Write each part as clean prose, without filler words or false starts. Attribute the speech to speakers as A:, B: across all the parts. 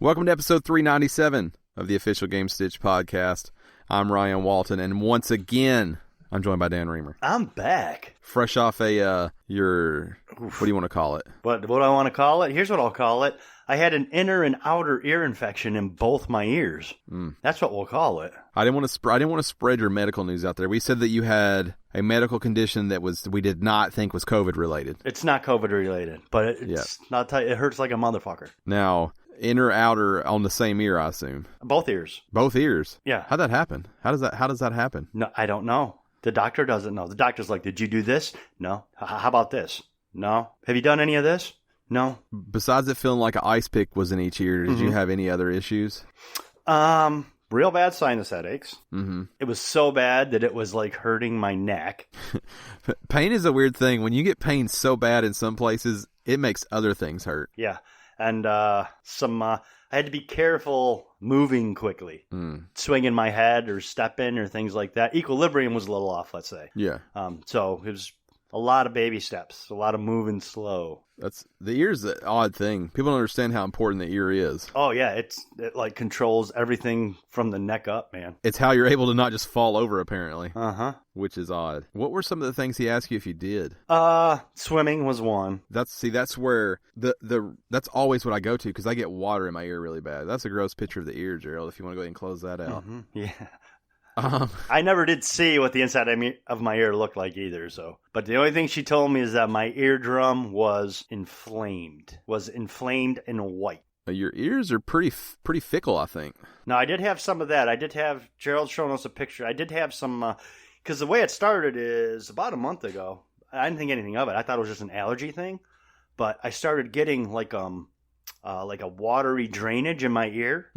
A: Welcome to episode 397 of the official Gamestitch Podcast. I'm Ryan Walton, and once again, I'm joined by Dan Reamer.
B: I'm back.
A: Fresh off what do you want to call it?
B: What do I want to call it? Here's what I'll call it. I had an inner and outer ear infection in both my ears. That's what we'll call it.
A: I didn't want to spread your medical news out there. We said that you had a medical condition that we did not think was COVID related.
B: It's not COVID related, but it's not. It hurts like a motherfucker.
A: Now, inner, outer on the same ear, I assume.
B: Both ears.
A: Both ears.
B: Yeah.
A: How'd that happen? How does that happen?
B: No, I don't know. The doctor doesn't know. The doctor's like, "Did you do this? No. How about this? No. Have you done any of this? No."
A: Besides it feeling like an ice pick was in each ear, did you have any other issues?
B: Real bad sinus headaches.
A: Mm-hmm.
B: It was so bad that it was like hurting my neck.
A: Pain is a weird thing. When you get pain so bad in some places, it makes other things hurt.
B: Yeah. And I had to be careful moving quickly, swinging my head or stepping or things like that. Equilibrium was a little off, let's say.
A: Yeah.
B: So it was a lot of baby steps, a lot of moving slow.
A: The ear's an odd thing. People don't understand how important the ear is.
B: Oh yeah, it like controls everything from the neck up, man.
A: It's how you're able to not just fall over, apparently.
B: Which
A: is odd. What were some of the things he asked you if you did?
B: Swimming was one.
A: That's where that's always what I go to because I get water in my ear really bad. That's a gross picture of the ear, Gerald. If you want to go ahead and close that out.
B: Yeah. I never did see what the inside of my ear looked like either. But the only thing she told me is that my eardrum was inflamed and white.
A: Your ears are pretty fickle, I think.
B: No, I did have some of that. I did have Gerald showing us a picture. I did have some because the way it started is about a month ago. I didn't think anything of it. I thought it was just an allergy thing, but I started getting like a watery drainage in my ear,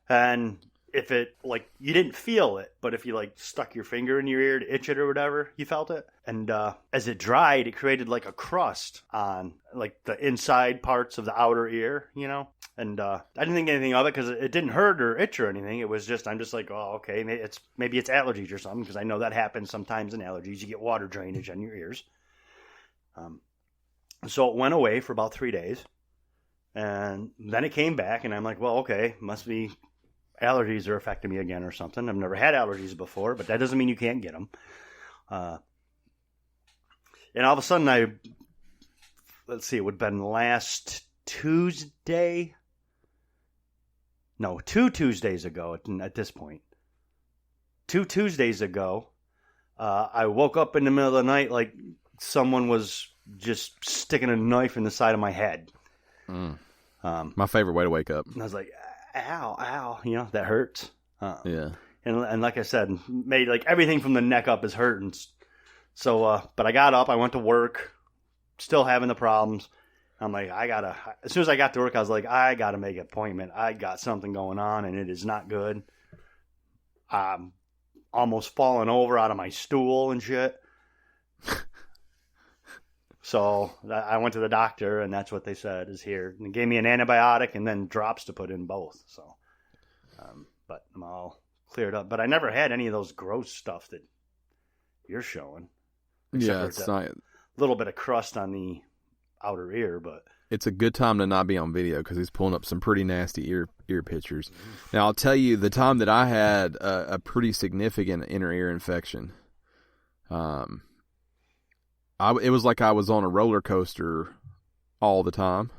B: and if it, like, you didn't feel it, but if you, like, stuck your finger in your ear to itch it or whatever, you felt it. And as it dried, it created, like, a crust on, like, the inside parts of the outer ear, you know? And I didn't think anything of it because it didn't hurt or itch or anything. It was just, I'm just like, oh, okay, maybe it's allergies or something, because I know that happens sometimes in allergies. You get water drainage on your ears. So it went away for about 3 days. And then it came back, and I'm like, well, okay, must be allergies are affecting me again or something. I've never had allergies before, but that doesn't mean you can't get them. And all of a sudden, it would have been last Tuesday. No, 2 Tuesdays ago at this point. 2 Tuesdays ago, I woke up in the middle of the night like someone was just sticking a knife in the side of my head.
A: My favorite way to wake up.
B: And I was like, ow, you know, that hurts.
A: Yeah.
B: And like I said, made like everything from the neck up is hurting. So, but I got up, I went to work, still having the problems. I'm like, as soon as I got to work, I was like, I gotta make an appointment. I got something going on and it is not good. I'm almost falling over out of my stool and shit. So I went to the doctor, and that's what they said is here. And they gave me an antibiotic and then drops to put in both. So, but I'm all cleared up. But I never had any of those gross stuff that you're showing.
A: Yeah, it's not a
B: little bit of crust on the outer ear, but
A: it's a good time to not be on video because he's pulling up some pretty nasty ear pictures. Now I'll tell you the time that I had a pretty significant inner ear infection. It was like I was on a roller coaster all the time.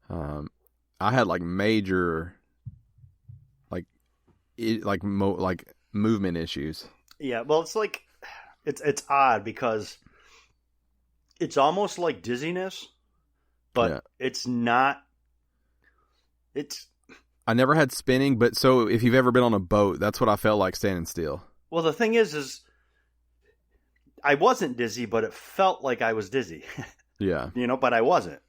A: I had like major, movement issues.
B: Yeah, well, it's like it's odd because it's almost like dizziness, but it's not.
A: I never had spinning, but so if you've ever been on a boat, that's what I felt like standing still.
B: Well, the thing is I wasn't dizzy, but it felt like I was dizzy.
A: Yeah.
B: You know, but I wasn't.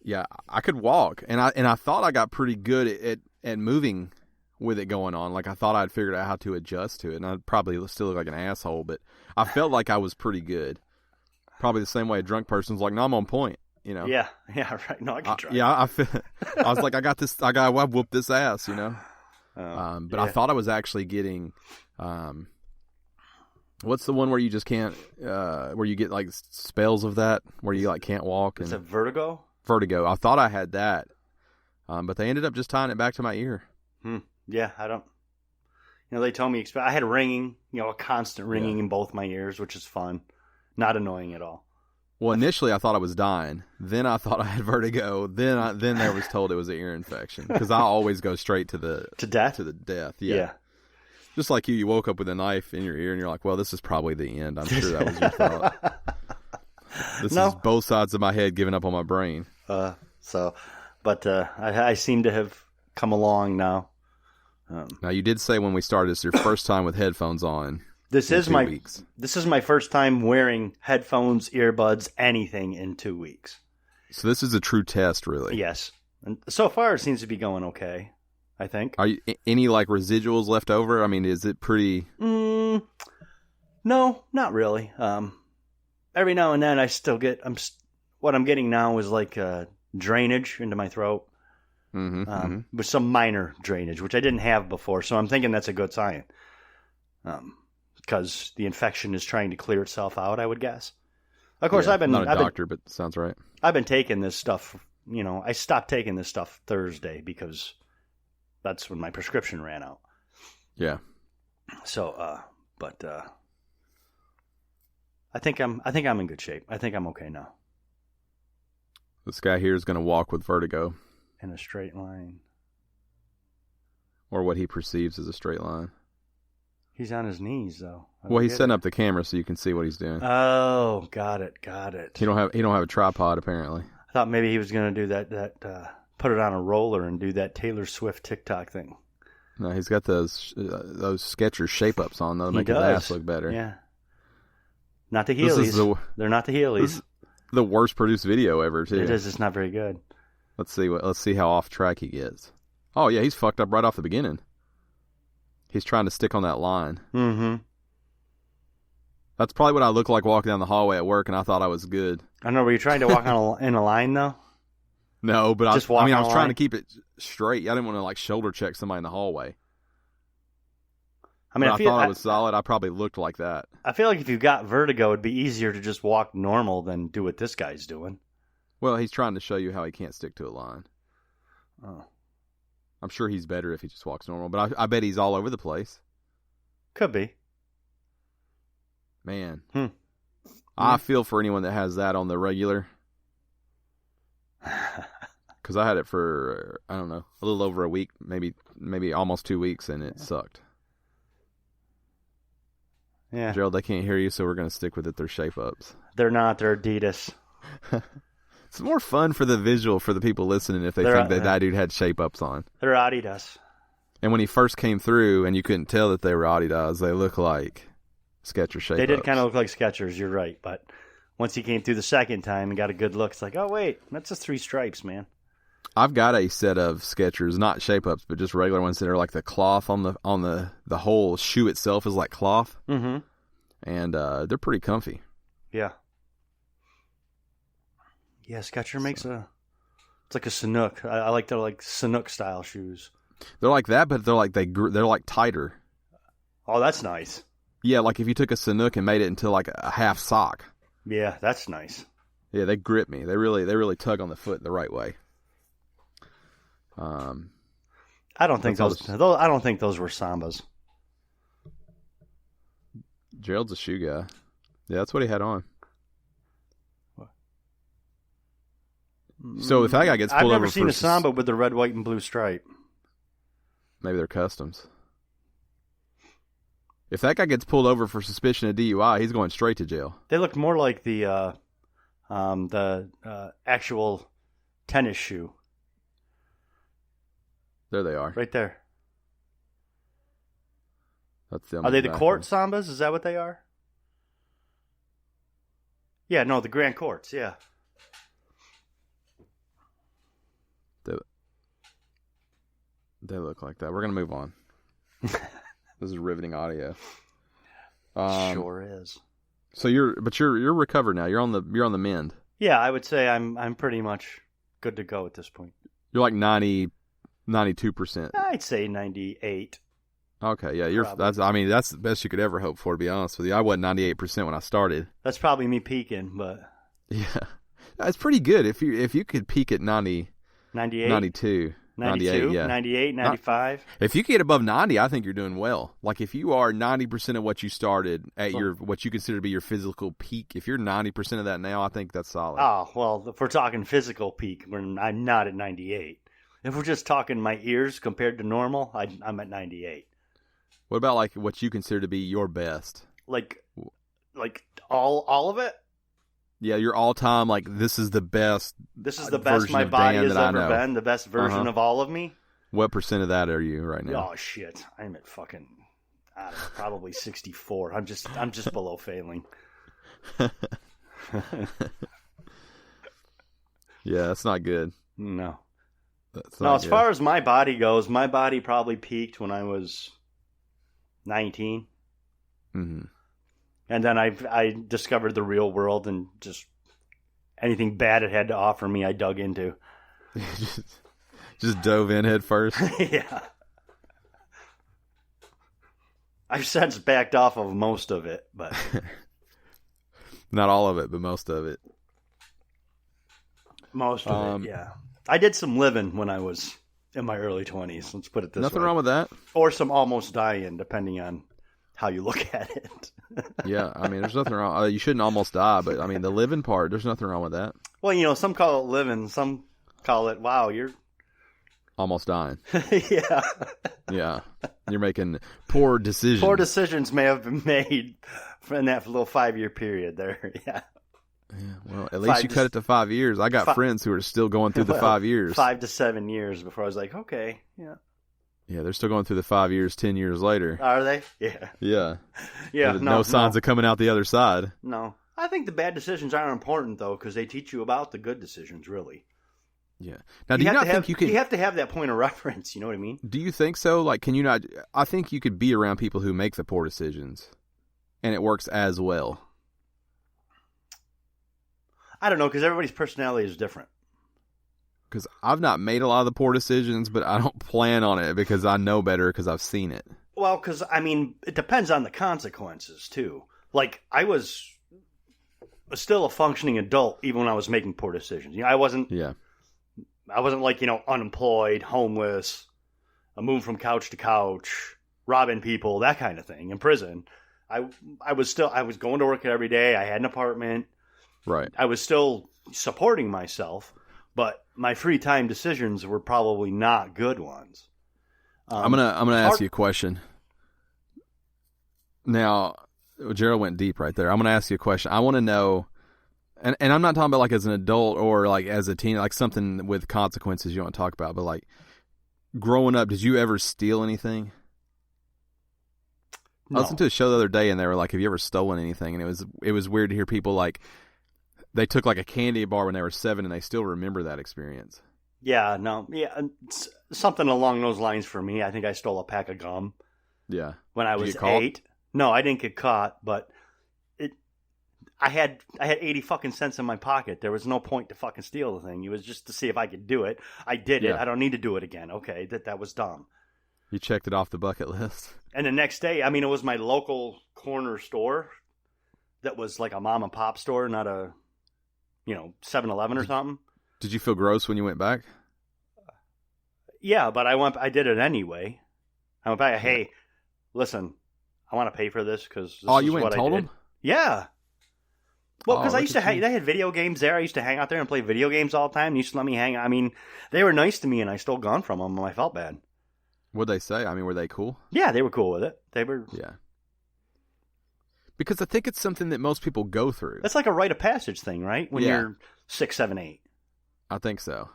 A: Yeah, I could walk, and I thought I got pretty good at moving with it going on. Like I thought I'd figured out how to adjust to it, and I'd probably still look like an asshole, but I felt like I was pretty good. Probably the same way a drunk person's like, no, I'm on point. You know?
B: Yeah, right. No, I can try.
A: I was like, I got this. I whooped this ass. You know. But I thought I was actually getting. What's the one where you just can't? Where you get like spells of that, where you like can't walk.
B: Is it vertigo?
A: Vertigo. I thought I had that. But they ended up just tying it back to my ear.
B: Yeah, I don't. They told me I had ringing, a constant ringing in both my ears, which is fun, not annoying at all.
A: Well, initially I thought I was dying. Then I thought I had vertigo. Then I was told it was an ear infection because I always go straight to the
B: death.
A: To the death. Yeah. Just like you woke up with a knife in your ear and you're like, well, this is probably the end. I'm sure that was your thought. This is both sides of my head giving up on my brain.
B: But I seem to have come along now.
A: Now, you did say when we started, it's your first time with headphones on.
B: This is my first time wearing headphones, earbuds, anything in 2 weeks.
A: So this is a true test, really.
B: Yes, and so far it seems to be going okay. I think.
A: Are you any residuals left over? I mean, is it pretty?
B: No, not really. Every now and then I still get. What I'm getting now is drainage into my throat. With some minor drainage, which I didn't have before. So I'm thinking that's a good sign. Because the infection is trying to clear itself out, I would guess. Of course,
A: I'm not a doctor, but sounds right.
B: I've been taking this stuff, I stopped taking this stuff Thursday because that's when my prescription ran out.
A: Yeah.
B: So, I think I'm in good shape. I think I'm okay now.
A: This guy here is going to walk with vertigo.
B: In a straight line.
A: Or what he perceives as a straight line.
B: He's on his knees, though.
A: Well, he's setting up the camera so you can see what he's doing.
B: Oh, got it.
A: He don't have a tripod, apparently.
B: I thought maybe he was going to do that put it on a roller and do that Taylor Swift TikTok thing.
A: No, he's got those Skechers shape-ups on, though, to make his ass look better.
B: Yeah. Not the Heelys. They're not the Heelys.
A: This is the worst produced video ever, too.
B: It is. It's not very good.
A: Let's see how off track he gets. Oh, yeah, he's fucked up right off the beginning. He's trying to stick on that line.
B: Mm-hmm.
A: That's probably what I look like walking down the hallway at work, and I thought I was good.
B: I know. Were you trying to walk in a line, though?
A: No, but I was trying to keep it straight. I didn't want to shoulder check somebody in the hallway. I thought I was solid. I probably looked like that.
B: I feel like if you got vertigo, it'd be easier to just walk normal than do what this guy's doing.
A: Well, he's trying to show you how he can't stick to a line.
B: Oh.
A: I'm sure he's better if he just walks normal, but I bet he's all over the place.
B: Could be.
A: Man. I feel for anyone that has that on the regular. Because I had it for, I don't know, a little over a week, maybe almost 2 weeks, and it sucked.
B: Yeah.
A: Gerald, they can't hear you, so we're going to stick with it. They're shape-ups.
B: They're not. They're Adidas.
A: It's more fun for the visual for the people listening if they think that dude had shape-ups on.
B: They're Adidas.
A: And when he first came through and you couldn't tell that they were Adidas, they look like Skechers shape-ups.
B: They did kind of look like Skechers, you're right. But once he came through the second time and got a good look, it's like, oh, wait, that's just 3 stripes, man.
A: I've got a set of Skechers, not shape-ups, but just regular ones that are like the cloth on the whole shoe itself is like cloth.
B: Mm-hmm.
A: And they're pretty comfy.
B: Yeah. Yeah, Skechers makes it's like a Sanuk. I like their Sanuk style shoes.
A: They're like that, but they're like tighter.
B: Oh, that's nice.
A: Yeah, like if you took a Sanuk and made it into like a half sock.
B: Yeah, that's nice.
A: Yeah, they grip me. They really tug on the foot the right way.
B: I don't think those were Sambas.
A: Gerald's a shoe guy. Yeah, that's what he had on. So if that guy gets pulled over,
B: I've never seen a Samba with the red, white, and blue stripe.
A: Maybe they're customs. If that guy gets pulled over for suspicion of DUI, he's going straight to jail.
B: They look more like the actual tennis shoe.
A: There they are.
B: Right there.
A: That's them.
B: Are they the court Sambas? Is that what they are? Yeah, no, the Grand Courts, yeah.
A: They look like that. We're going to move on. This is riveting audio.
B: Sure is.
A: So you're recovered now. You're on the mend.
B: Yeah, I would say I'm pretty much good to go at this point.
A: You're like 92%.
B: I'd say 98.
A: Okay, yeah, that's the best you could ever hope for, to be honest with you. I wasn't 98% when I started.
B: That's probably me peaking, but
A: yeah, it's pretty good if you could peak at 90.
B: 98?
A: 92.
B: 92,
A: yeah.
B: 98, 95.
A: If you get above 90, I think you're doing well. Like if you are 90% of what you started at what you consider to be your physical peak, if you're 90% of that now, I think that's solid.
B: Oh, well, if we're talking physical peak, I'm not at 98. If we're just talking my ears compared to normal, I'm at 98.
A: What about like what you consider to be your best?
B: Like all of it?
A: Yeah, your all-time, like, this is the best.
B: This is the best my body has ever been. The best version of all of me.
A: What percent of that are you right now?
B: Oh shit! I'm at fucking, I don't know, probably 64. I'm just below failing.
A: Yeah, that's not good.
B: No.
A: That's
B: no,
A: not
B: as
A: good.
B: far as my body goes, my body probably peaked when I was 19.
A: Mm-hmm.
B: And then I discovered the real world, and just anything bad it had to offer me, I dug into.
A: just dove in head first.
B: Yeah. I've since backed off of most of it, but
A: not all of it, but most of it.
B: Most of it, yeah. I did some living when I was in my early 20s. Let's put it this way.
A: Nothing wrong with that.
B: Or some almost dying, depending on how you look at it.
A: Yeah, I mean, there's nothing wrong. You shouldn't almost die, but I mean, the living part, there's nothing wrong with that.
B: Well, some call it living, some call it, wow, you're
A: almost dying.
B: Yeah.
A: Yeah. You're making poor decisions.
B: Poor decisions may have been made in that little 5-year period there. Yeah.
A: Yeah, well, at least you cut it to 5 years. I got friends who are still going through the 5 years.
B: 5 to 7 years before I was like, okay, yeah.
A: Yeah, they're still going through the 5 years, 10 years later.
B: Are they? Yeah.
A: Yeah.
B: Yeah.
A: No signs of coming out the other side.
B: No. I think the bad decisions aren't important, though, because they teach you about the good decisions, really.
A: Yeah. Now, do you not think you can...
B: You have to have that point of reference, you know what I mean?
A: Do you think so? Like, can you not... I think you could be around people who make the poor decisions, and it works as well.
B: I don't know, because everybody's personality is different.
A: Because I've not made a lot of the poor decisions, but I don't plan on it because I know better because I've seen it.
B: Well, because, I mean, it depends on the consequences, too. Like, I was still a functioning adult even when I was making poor decisions. I wasn't like, unemployed, homeless, moving from couch to couch, robbing people, that kind of thing, in prison. I was going to work every day. I had an apartment.
A: Right.
B: I was still supporting myself, but my free time decisions were probably not good ones.
A: I'm gonna ask you a question. Now, Gerald went deep right there. I'm gonna ask you a question. I want to know, and I'm not talking about like as an adult or like as a teen, like something with consequences you want to talk about, but like growing up, did you ever steal anything?
B: No.
A: I listened to a show the other day, and they were like, "Have you ever stolen anything?" And it was weird to hear people like they took like a candy bar when they were 7, and they still remember that experience.
B: Yeah, no, yeah, something along those lines for me. I think I stole a pack of gum.
A: Yeah,
B: when I was 8. No, I didn't get caught, but I had 80 fucking cents in my pocket. There was no point to fucking steal the thing. It was just to see if I could do it. I did it. I don't need to do it again. Okay, that was dumb.
A: You checked it off the bucket list.
B: And the next day, I mean, it was my local corner store that was like a mom and pop store, not a 7-Eleven or something.
A: Did you feel gross when you went back?
B: Yeah, but I did it anyway. I went back. Hey, listen, I want to pay for this because
A: you went and told them?
B: Yeah. Well, because I used to they had video games there. I used to hang out there and play video games all the time. They used to let me hang. I mean, they were nice to me, and I stole gun from them, and I felt bad.
A: What'd they say? I mean, were they cool?
B: Yeah, they were cool with it. They were.
A: Yeah. Because I think it's something that most people go through.
B: It's like a rite of passage thing, right? When you're 6, 7, 8.
A: I think so.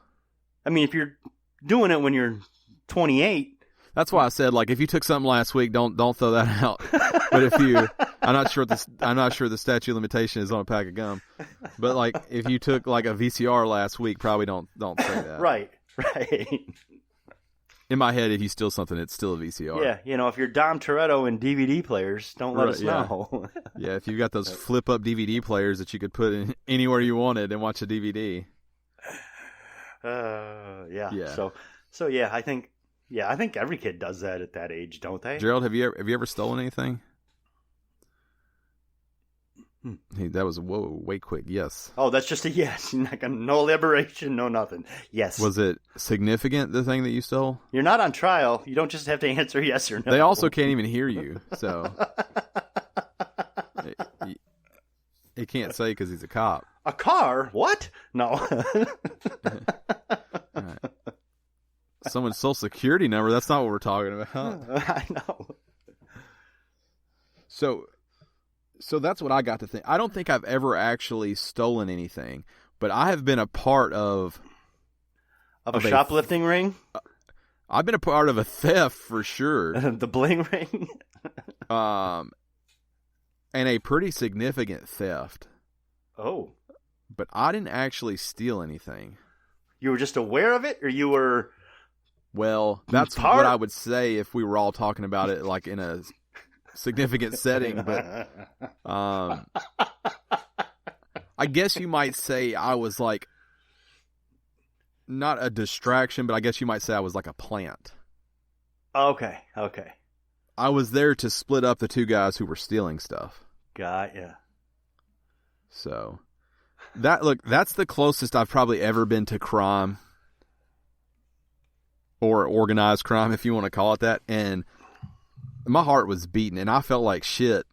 B: I mean, if you're doing it when you're 28.
A: That's why I said, like, if you took something last week, don't throw that out. But if you, I'm not sure the statute of limitation is on a pack of gum. But like, if you took like a VCR last week, probably don't say that.
B: Right.
A: In my head, if you steal something, it's still a VCR.
B: Yeah, if you're Dom Toretto in DVD players, don't let us know.
A: Yeah, if you've got those flip-up DVD players that you could put in anywhere you wanted and watch a DVD.
B: Yeah. So yeah, I think every kid does that at that age, don't they?
A: Gerald, have you ever stolen anything? That was way quick. Yes.
B: Oh, that's just a yes. You're not gonna, no elaboration, no nothing. Yes.
A: Was it significant, the thing that you stole?
B: You're not on trial. You don't just have to answer yes or no.
A: They also can't even hear you, so he can't say because he's a cop.
B: A car? What? No.
A: Right. Someone's social security number. That's not what we're talking about.
B: I know.
A: So that's what I got to think. I don't think I've ever actually stolen anything, but I have been a part of
B: a shoplifting ring.
A: I've been a part of a theft for sure.
B: The bling ring.
A: And a pretty significant theft.
B: Oh.
A: But I didn't actually steal anything.
B: You were just aware of it, or you were?
A: Well, that's what I would say if we were all talking about it like in a significant setting, but I guess you might say I was like not a distraction, but I guess you might say I was like a plant.
B: Okay.
A: I was there to split up the two guys who were stealing stuff.
B: Got ya.
A: So that's the closest I've probably ever been to crime or organized crime, if you want to call it that. And my heart was beating, and I felt like shit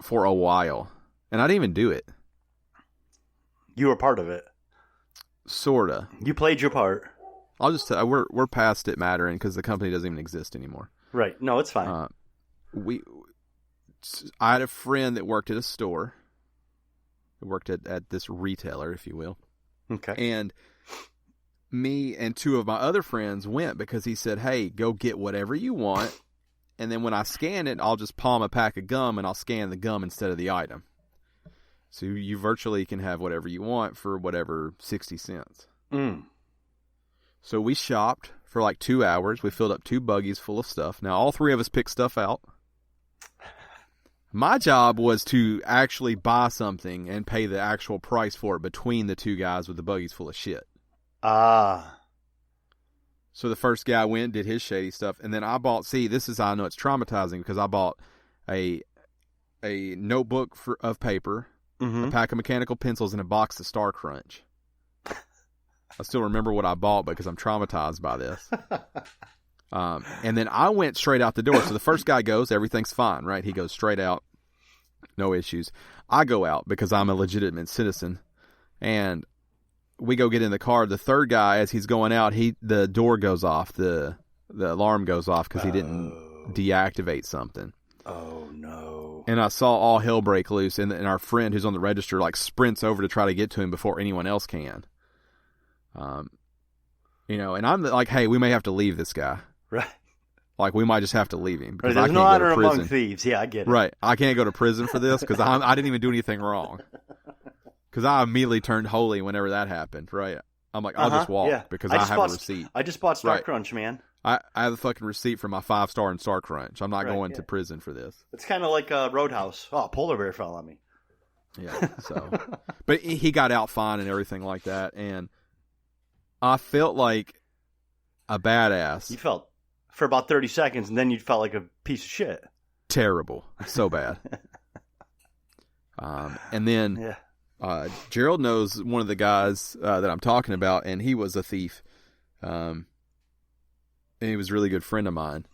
A: for a while. And I didn't even do it.
B: You were part of it.
A: Sorta.
B: You played your part.
A: I'll just tell you, we're past it mattering because the company doesn't even exist anymore.
B: Right. No, it's fine.
A: I had a friend that worked at a store. Worked at this retailer, if you will.
B: Okay.
A: And me and two of my other friends went because he said, hey, go get whatever you want. And then when I scan it, I'll just palm a pack of gum and I'll scan the gum instead of the item. So you virtually can have whatever you want for whatever 60 cents.
B: Mm.
A: So we shopped for like 2 hours. We filled up 2 buggies full of stuff. Now, all 3 of us picked stuff out. My job was to actually buy something and pay the actual price for it between the 2 guys with the buggies full of shit.
B: Ah.
A: So the first guy went, did his shady stuff, and then I bought, this is how I know it's traumatizing, because I bought a notebook of paper, a pack of mechanical pencils, and a box of Star Crunch. I still remember what I bought because I'm traumatized by this. And then I went straight out the door. So the first guy goes, everything's fine, right? He goes straight out, no issues. I go out because I'm a legitimate citizen, and we go get in the car. The third guy, as he's going out, the door goes off, the alarm goes off because he didn't deactivate something.
B: Oh no!
A: And I saw all hell break loose, and our friend who's on the register like sprints over to try to get to him before anyone else can. And I'm like, hey, we may have to leave this guy.
B: Right.
A: Like, we might just have to leave him.
B: Right, there's no honor among thieves. Yeah, I get it.
A: Right. I can't go to prison for this because I didn't even do anything wrong. Because I immediately turned holy whenever that happened. Right. I'm like, I'll just walk because I have a receipt.
B: I just bought Star Crunch, man.
A: I have a fucking receipt for my 5-star in Star Crunch. I'm not going to prison for this.
B: It's kind of like Roadhouse. Oh, polar bear fell on me.
A: Yeah. So, but he got out fine and everything like that, and I felt like a badass.
B: You felt for about 30 seconds, and then you felt like a piece of shit.
A: Terrible. So bad. And then Gerald knows one of the guys that I'm talking about, and he was a thief. And he was a really good friend of mine.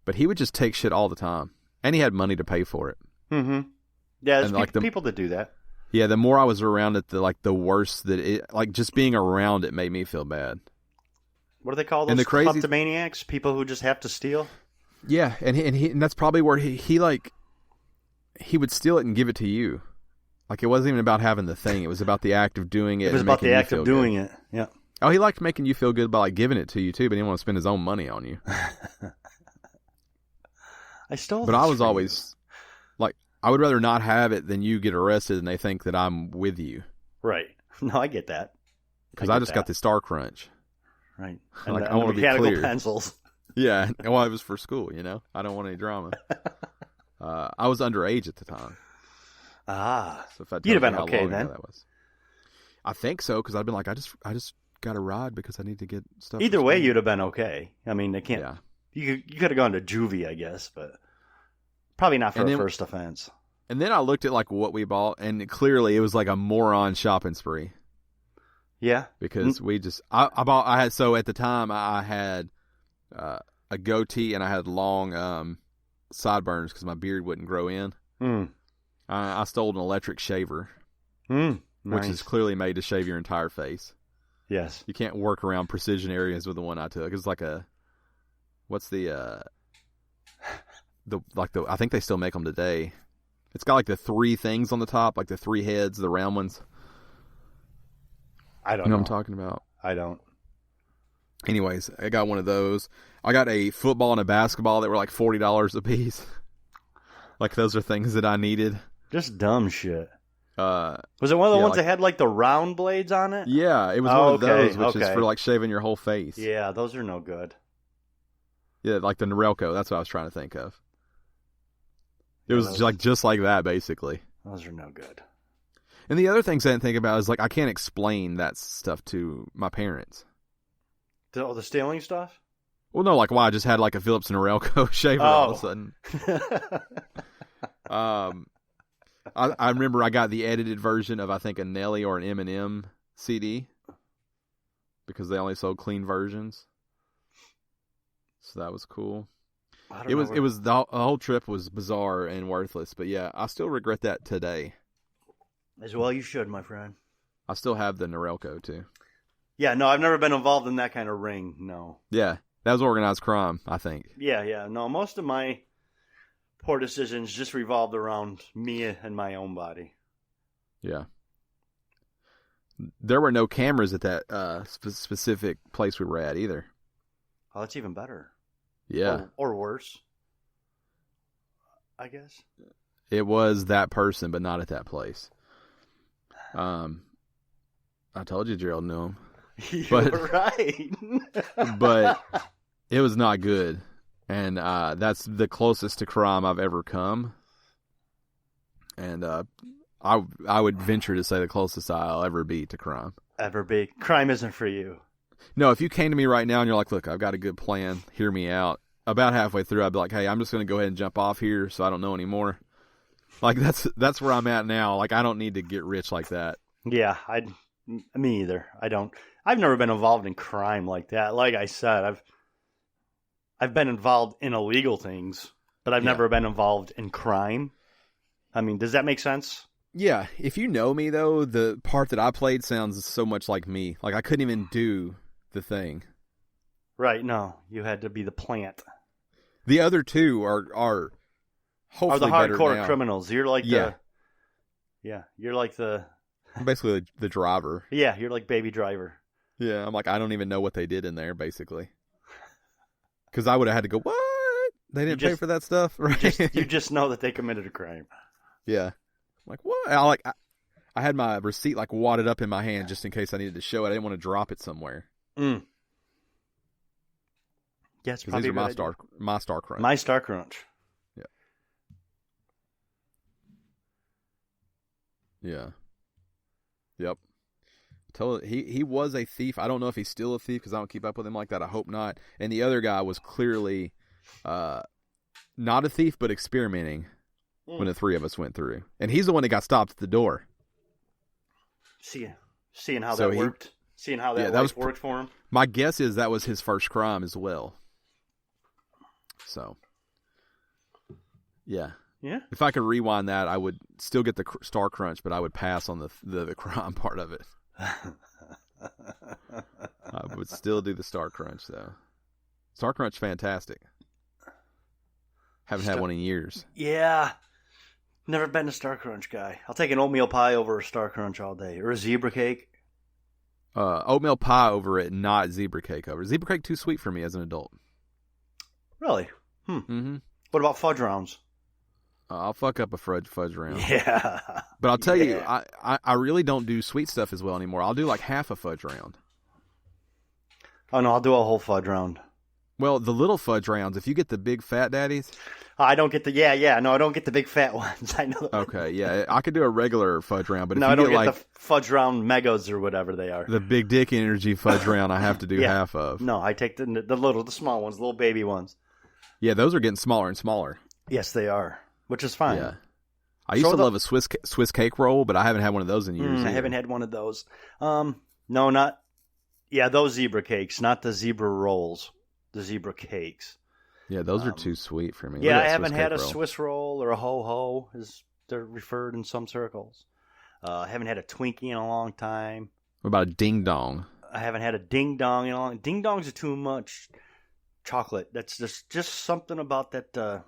A: But he would just take shit all the time. And he had money to pay for it.
B: Mm-hmm. Yeah, there's people that do that.
A: Yeah, the more I was around it, the worse that it... Like, just being around it made me feel bad.
B: What do they call those kleptomaniacs? People who just have to steal?
A: Yeah, and that's probably where he would steal it and give it to you. Like, it wasn't even about having the thing. It was about the act of doing it.
B: It was about the act of doing it, yeah.
A: Oh, he liked making you feel good by, like, giving it to you, too, but he didn't want to spend his own money on you.
B: I stole
A: But I was always... Like, I would rather not have it than you get arrested and they think that I'm with you.
B: Right. No, I get that.
A: Because I just got the Star Crunch.
B: Right.
A: And like,
B: I
A: want to be clear.
B: Pencils.
A: Yeah. Well, it was for school, I don't want any drama. I was underage at the time.
B: Ah.
A: So if
B: you'd have been okay then.
A: That was. I think so, because I'd been like, I just got a ride because I need to get stuff.
B: Either way, you'd have been okay. I mean, they can't... Yeah. You could have gone to juvie, I guess, but probably not for a first offense.
A: And then I looked at like what we bought, and clearly it was like a moron shopping spree.
B: Yeah,
A: because we just I had so at the time I had a goatee and I had long sideburns because my beard wouldn't grow in. I stole an electric shaver,
B: nice.
A: which is clearly made to shave your entire face.
B: Yes,
A: you can't work around precision areas with the one I took. It's like what's the I think they still make them today. It's got like the 3 things on the top, like the 3 heads, the round ones.
B: I don't
A: know
B: know
A: what I'm talking about.
B: I don't.
A: Anyways, I got one of those. I got a football and a basketball that were like $40 a piece. Like those are things that I needed.
B: Just dumb shit. Was it one of the ones that had like the round blades on it?
A: Yeah, it was one of those, which is for like shaving your whole face.
B: Yeah, those are no good.
A: Yeah, like the Norelco. That's what I was trying to think of. It was like just like that, basically.
B: Those are no good.
A: And the other things I didn't think about is like I can't explain that stuff to my parents.
B: The stealing stuff?
A: Well, no, like why I just had like a Philips Norelco shaver all of a sudden. I remember I got the edited version of I think a Nelly or an Eminem CD because they only sold clean versions. So that was cool. It was the whole trip was bizarre and worthless, but yeah, I still regret that today.
B: As well you should, my friend.
A: I still have the Norelco too.
B: Yeah, no, I've never been involved in that kind of ring, no.
A: Yeah, that was organized crime, I think.
B: Yeah, no, most of my poor decisions just revolved around me and my own body.
A: Yeah. There were no cameras at that specific place we were at either.
B: Oh, that's even better.
A: Yeah.
B: Or worse, I guess.
A: It was that person, but not at that place. I told you Gerald knew him.
B: You're right.
A: But it was not good. And that's the closest to crime I've ever come. And I would venture to say the closest I'll ever be to crime.
B: Ever be. Crime isn't for you.
A: No, if you came to me right now and you're like, look, I've got a good plan, hear me out. About halfway through, I'd be like, hey, I'm just going to go ahead and jump off here so I don't know anymore. Like, that's where I'm at now. Like, I don't need to get rich like that.
B: Yeah, me either. I don't. I've never been involved in crime like that. Like I said, I've been involved in illegal things, but I've never been involved in crime. I mean, does that make sense?
A: Yeah. If you know me, though, the part that I played sounds so much like me. Like, I couldn't even do the thing.
B: Right, no. You had to be the plant.
A: The other two are hopefully
B: the
A: better
B: hardcore
A: now.
B: criminals. You're like you're like the...
A: I'm basically the driver.
B: Yeah, you're like Baby Driver.
A: Yeah, I'm like, I don't even know what they did in there, basically. Because I would have had to go, what? They didn't pay for that stuff? Right?
B: You just know that they committed a crime.
A: Yeah. I'm like, what? I had my receipt like wadded up in my hand just in case I needed to show it. I didn't want to drop it somewhere.
B: Yeah, it's probably
A: these are my Star Crunch.
B: My Star Crunch.
A: Yeah. Yeah. Yep. He was a thief. I don't know if he's still a thief because I don't keep up with him like that. I hope not. And the other guy was clearly not a thief, but experimenting when the three of us went through. And he's the one that got stopped at the door.
B: Seeing how that worked. Seeing how that worked for him.
A: My guess is that was his first crime as well. So, yeah.
B: Yeah.
A: If I could rewind that, I would still get the Star Crunch, but I would pass on the crime part of it. I would still do the Star Crunch, though. Star Crunch, fantastic. Haven't had one in years.
B: Yeah. Never been a Star Crunch guy. I'll take an oatmeal pie over a Star Crunch all day. Or a zebra cake.
A: Oatmeal pie over it, not zebra cake over. Zebra cake too sweet for me as an adult.
B: Really?
A: Mm-hmm.
B: What about fudge rounds?
A: I'll fuck up a fudge round.
B: Yeah.
A: But I'll tell you, I really don't do sweet stuff as well anymore. I'll do like half a fudge round.
B: Oh, no, I'll do a whole fudge round.
A: Well, the little fudge rounds, if you get the big fat daddies.
B: I don't get no, I don't get the big fat ones. I know.
A: Okay, yeah, I could do a regular fudge round, but if
B: no,
A: you
B: I don't
A: get
B: get
A: like
B: the fudge round megas or whatever they are.
A: The big dick energy fudge round, I have to do half of.
B: No, I take the small ones, the little baby ones.
A: Yeah, those are getting smaller and smaller.
B: Yes, they are, which is fine.
A: Yeah, I used to love a Swiss cake roll, but I haven't had one of those in years.
B: I haven't had one of those. No, not... Yeah, those zebra cakes, not the zebra rolls. The zebra cakes.
A: Yeah, those are too sweet for me.
B: Yeah, I haven't had a Swiss roll or a ho-ho, as they're referred in some circles. I haven't had a Twinkie in a long time.
A: What about a ding dong?
B: I haven't had a ding dong in a long time. Ding dongs are too much chocolate. That's just something about that.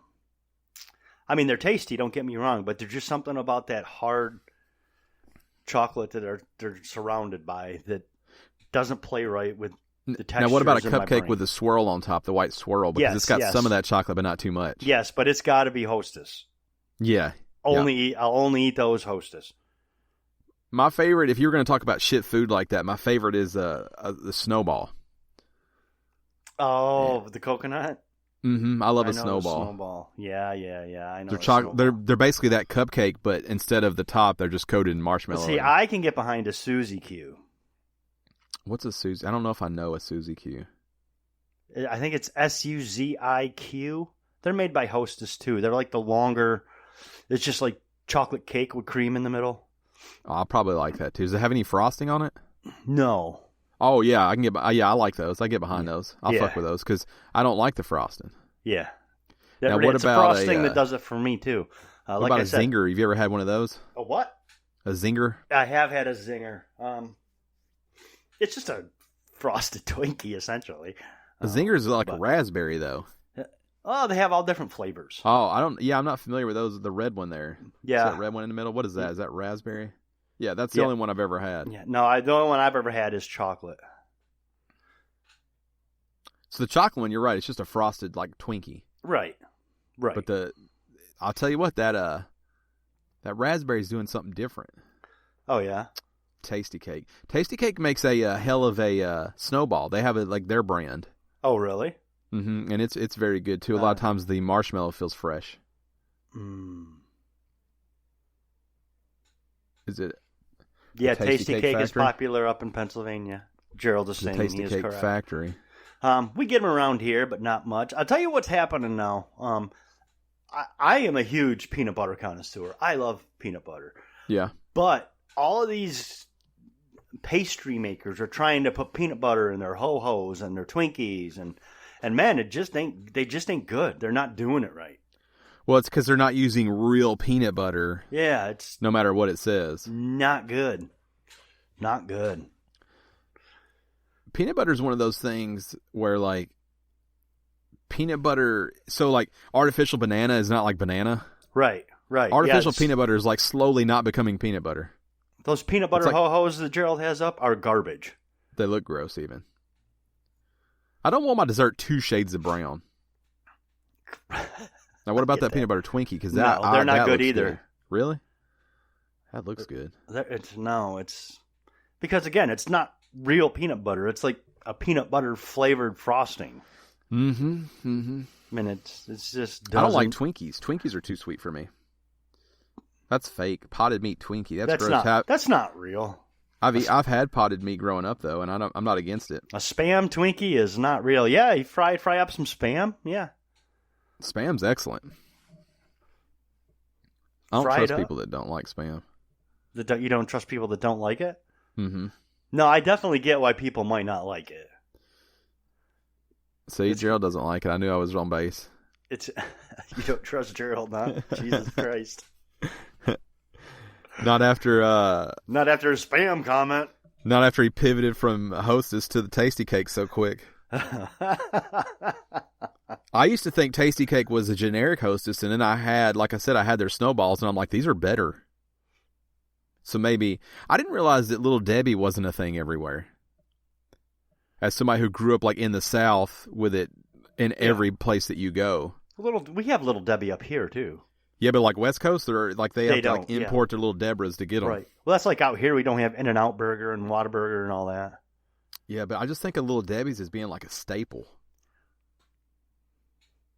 B: I mean, they're tasty, don't get me wrong, but there's just something about that hard chocolate that they're surrounded by that doesn't play right with the texture.
A: Now, what about a cupcake with a swirl on top, the white swirl? Because it's got some of that chocolate, but not too much.
B: Yes, but it's got to be Hostess.
A: Yeah.
B: I'll only eat those Hostess.
A: My favorite, if you're going to talk about shit food like that, my favorite is the Snowball.
B: Oh, the coconut?
A: Mm-hmm. I love a
B: Snowball.
A: Snowball.
B: Yeah. I know.
A: They're basically that cupcake, but instead of the top, they're just coated in marshmallow.
B: See, I can get behind a Suzy Q.
A: What's a Suzy? I don't know if I know a Suzy Q.
B: I think it's SUZIQ. They're made by Hostess too. They're like the longer. It's just like chocolate cake with cream in the middle.
A: Oh, I'll probably like that too. Does it have any frosting on it?
B: No.
A: Oh yeah, I can get. I like those. I get behind those. I'll fuck with those because I don't like the frosting.
B: Yeah.
A: Now, what
B: it's
A: about
B: a frosting that does it for me too?
A: What about a zinger? Have you ever had one of those?
B: A what?
A: A zinger?
B: I have had a zinger. It's just a frosted Twinkie essentially.
A: A zinger is like a raspberry though.
B: Oh, they have all different flavors.
A: Oh, I'm not familiar with those. The red one there.
B: Yeah.
A: Is that red one in the middle? What is that? Is that raspberry? Yeah, that's the only one I've ever had.
B: Yeah. No, the only one I've ever had is chocolate.
A: So the chocolate one, you're right. It's just a frosted like Twinkie.
B: Right.
A: But I'll tell you what, that raspberry's doing something different.
B: Oh yeah.
A: Tasty Cake. Tasty Cake makes a hell of a Snowball. They have it like their brand.
B: Oh really?
A: Mm-hmm. And it's very good too. A lot of times the marshmallow feels fresh. Is it?
B: Yeah, Tasty Cake is popular up in Pennsylvania. Gerald is saying
A: Tasty
B: he is
A: Cake
B: correct.
A: Factory.
B: We get them around here, but not much. I'll tell you what's happening now. I am a huge peanut butter connoisseur. I love peanut butter.
A: Yeah.
B: But all of these pastry makers are trying to put peanut butter in their ho-hos and their Twinkies, and man, they just ain't good. They're not doing it right.
A: Well, it's because they're not using real peanut butter.
B: Yeah, it's
A: no matter what it says.
B: Not good. Not good.
A: Peanut butter is one of those things where, like, peanut butter... So, like, artificial banana is not like banana.
B: Right.
A: Artificial peanut butter is, like, slowly not becoming peanut butter.
B: Those peanut butter ho-hos that Gerald has up are garbage.
A: They look gross, even. I don't want my dessert 2 shades of brown. Now, what about that peanut butter Twinkie? Because
B: they're not good either.
A: Good. Really? That looks good.
B: It's because again, it's not real peanut butter. It's like a peanut butter flavored frosting.
A: Mm-hmm. Mm-hmm.
B: I mean, it's just.
A: I don't like Twinkies. Twinkies are too sweet for me. That's fake. Potted meat Twinkie. That's gross.
B: That's not real.
A: I've had potted meat growing up though, and I'm not against it.
B: A Spam Twinkie is not real. Yeah, you fry up some Spam. Yeah.
A: Spam's excellent. I don't trust people that don't like Spam.
B: You don't trust people that don't like it?
A: Mm-hmm.
B: No, I definitely get why people might not like it.
A: See, Gerald doesn't like it. I knew I was on base.
B: You don't trust Gerald, huh? Jesus Christ.
A: Not after
B: his Spam comment.
A: Not after he pivoted from Hostess to the Tasty Cake so quick. I used to think Tasty Cake was a generic Hostess, and then I had their Snowballs, and I'm like, these are better. So maybe I didn't realize that Little Debbie wasn't a thing everywhere. As somebody who grew up like in the South with it in every place that you go.
B: We have Little Debbie up here too.
A: Yeah, but like West Coast, they have to like import their Little Deborahs to get them.
B: Right. Well, that's like out here. We don't have In-N-Out Burger and Whataburger and all that.
A: Yeah, but I just think of Little Debbie's as being like a staple.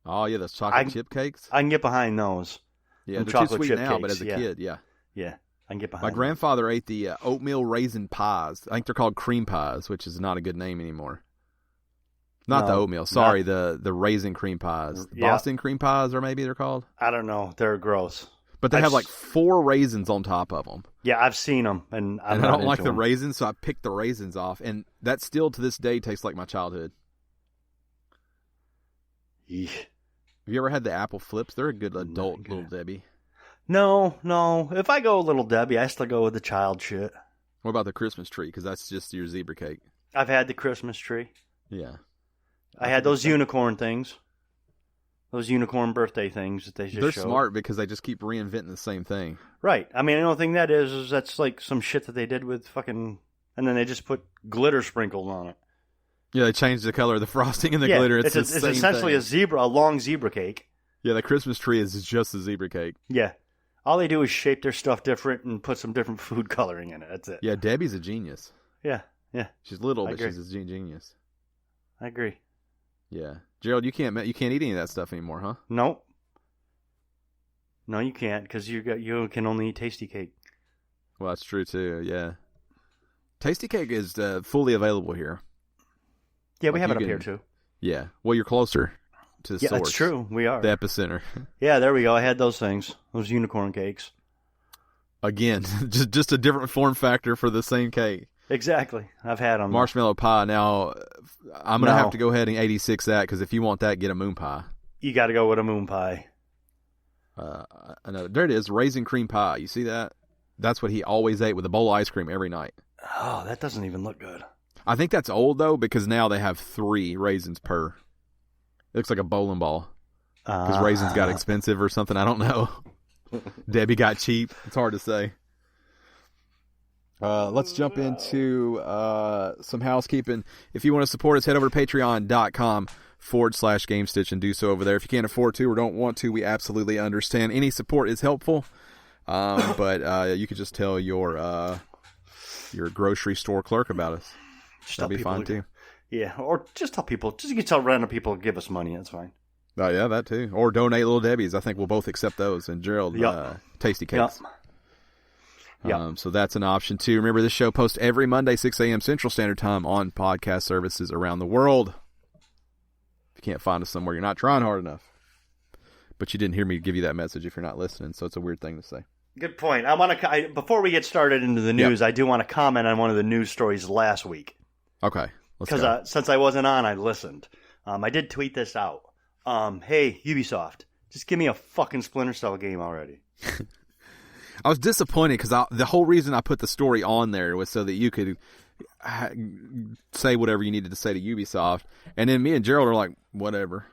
A: Oh, yeah, those chocolate chip cakes.
B: I can get behind those.
A: Yeah, they're too sweet now, but as a kid,
B: yeah. Yeah, I can get behind
A: My grandfather ate the oatmeal raisin pies. I think they're called cream pies, which is not a good name anymore. Not the oatmeal. Sorry, the raisin cream pies. The Boston cream pies, or maybe they're called.
B: I don't know. They're gross.
A: But they have like 4 raisins on top of them.
B: Yeah, I've seen them, and I
A: don't like the raisins, so I picked the raisins off, and that still to this day tastes like my childhood.
B: Eesh.
A: Have you ever had the apple flips? They're a good adult Little Debbie.
B: No. If I go Little Debbie, I still go with the child shit.
A: What about the Christmas tree? Because that's just your zebra cake.
B: I've had the Christmas tree.
A: Yeah.
B: I had those unicorn things. Those unicorn birthday things that they just
A: They're
B: showed.
A: smart because they just keep reinventing the same thing.
B: Right. I mean, the only thing that is that's like some shit that they did with fucking... And then they just put glitter sprinkles on it.
A: Yeah, they changed the color of the frosting and the glitter. It's
B: essentially a long zebra cake.
A: Yeah, the Christmas tree is just a zebra cake.
B: Yeah. All they do is shape their stuff different and put some different food coloring in it. That's it.
A: Yeah, Debbie's a genius.
B: Yeah.
A: She's little, but she's a genius.
B: I agree.
A: Yeah. Gerald, you can't eat any of that stuff anymore, huh?
B: Nope. No, you can't, because you can only eat Tasty Cake.
A: Well, that's true, too, yeah. Tasty Cake is fully available here.
B: Yeah, we have it up here, too.
A: Yeah. Well, you're closer to the source.
B: Yeah, that's true. We are.
A: The epicenter.
B: Yeah, there we go. I had those things. Those unicorn cakes.
A: Again, just a different form factor for the same cake.
B: Exactly. I've had them.
A: Marshmallow pie. Now, I'm going to have to go ahead and 86 that, because if you want that, get a moon pie.
B: You got to go with a moon pie.
A: I know. There it is, raisin cream pie. You see that? That's what he always ate with a bowl of ice cream every night.
B: Oh, that doesn't even look good.
A: I think that's old, though, because now they have 3 raisins per. It looks like a bowling ball. Because raisins got expensive or something. I don't know. Debbie got cheap. It's hard to say. Let's jump into some housekeeping. If you want to support us, head over to patreon.com/Gamestitch and do so over there. If you can't afford to or don't want to, we absolutely understand. Any support is helpful. But you could just tell your grocery store clerk about us. That'd be fine too. Yeah, or just tell people. Just you can tell random people give us money. That's fine. Oh yeah, that too. Or donate Little Debbie's. I think we'll both accept those. And Gerald, Tasty Cakes. Yep. So that's an option too. Remember, this show posts every Monday, 6 a.m. Central Standard Time on podcast services around the world. If you can't find us somewhere, you're not trying hard enough. But you didn't hear me give you that message if you're not listening, so it's a weird thing to say. Good point. Before we get started into the news, I do want to comment on one of the news stories last week. Okay. Because since I wasn't on, I listened. I did tweet this out. Hey, Ubisoft, just give me a fucking Splinter Cell game already. I was disappointed because the whole reason I put the story on there was so that you could say whatever you needed to say to Ubisoft. And then me and Gerald are like, whatever.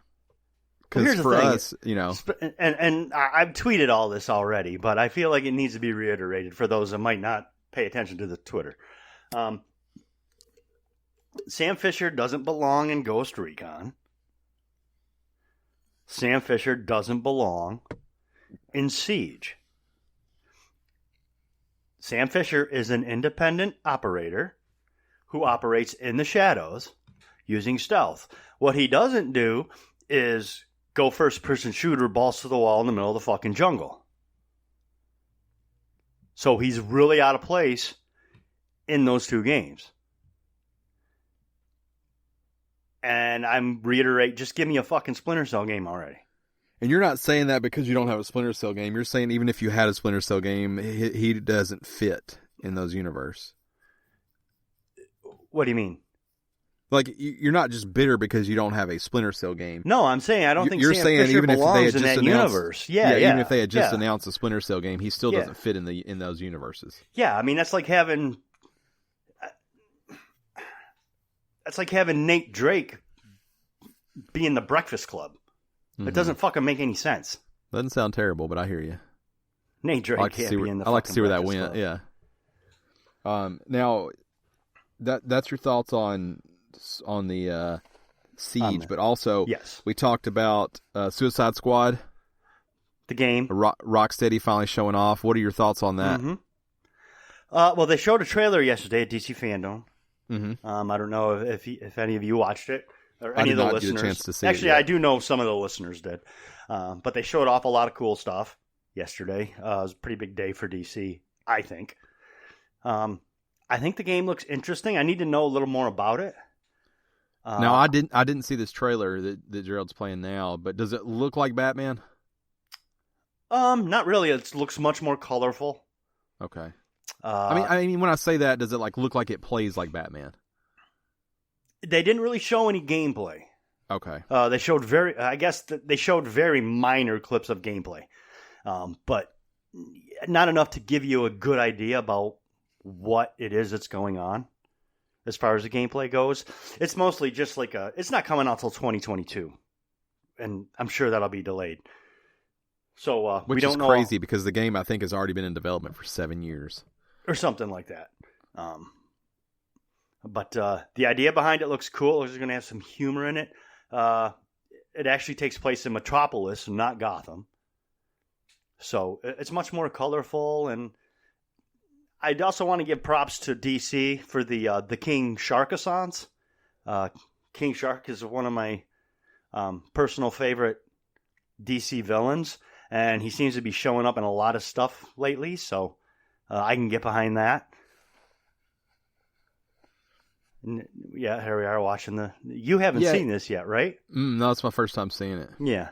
A: Because for us, you know. And I've tweeted all this already, but I feel like it needs to be reiterated for those that might not pay attention to the Twitter. Sam Fisher doesn't belong in Ghost Recon. Sam Fisher doesn't belong in Siege. Sam Fisher is an independent operator who operates in the shadows using stealth. What he doesn't do is go first-person shooter, balls to the wall in the middle of the fucking jungle. So he's really out of place in those two games. And I'm reiterate, just give me a fucking Splinter Cell game already. And you're not saying that because you don't have a Splinter Cell game. You're saying even if you had a Splinter Cell game, he doesn't fit in those universe. What do you mean? Like, you're not just bitter because you don't have a Splinter Cell game. No, I'm saying I don't think Sam Fisher belongs in that universe. Yeah, even if they had just announced a Splinter Cell game, he still doesn't fit in those universes. Yeah, I mean, that's like having Nate Drake be in the Breakfast Club. It doesn't fucking make any sense. Doesn't sound terrible, but I hear you. Nate Drake can't be in the. I like to see where that went. Yeah. Now, that's your thoughts on the Siege, but also we talked about Suicide Squad, the game. Rocksteady finally showing off. What are your thoughts on that? Mm-hmm. Well, they showed a trailer yesterday at DC Fandom. Mm-hmm. I don't know if any of you watched it. Or any of the listeners. Get a chance to see it, I do know some of the listeners did. But they showed off a lot of cool stuff yesterday. It was a pretty big day for DC, I think. I think the game looks interesting. I need to know a little more about it. Now, I didn't see this trailer that Gerald's playing now, but does it look like Batman?
B: Not really. It looks much more colorful.
A: Okay. I mean, when I say that, does it look like it plays like Batman?
B: They didn't really show any gameplay.
A: Okay.
B: They showed they showed very minor clips of gameplay, but not enough to give you a good idea about what it is that's going on. As far as the gameplay goes, it's mostly just it's not coming out till 2022, and I'm sure that'll be delayed. So
A: we don't know. Which is crazy because the game I think has already been in development for 7 years
B: or something like that. But the idea behind it looks cool. It's going to have some humor in it. It actually takes place in Metropolis, not Gotham. So it's much more colorful, and I'd also want to give props to DC for the King Shark-a-sons. King Shark is one of my personal favorite DC villains, and he seems to be showing up in a lot of stuff lately, so I can get behind that. Yeah, here we are watching You haven't seen this yet, right?
A: No, it's my first time seeing it.
B: Yeah.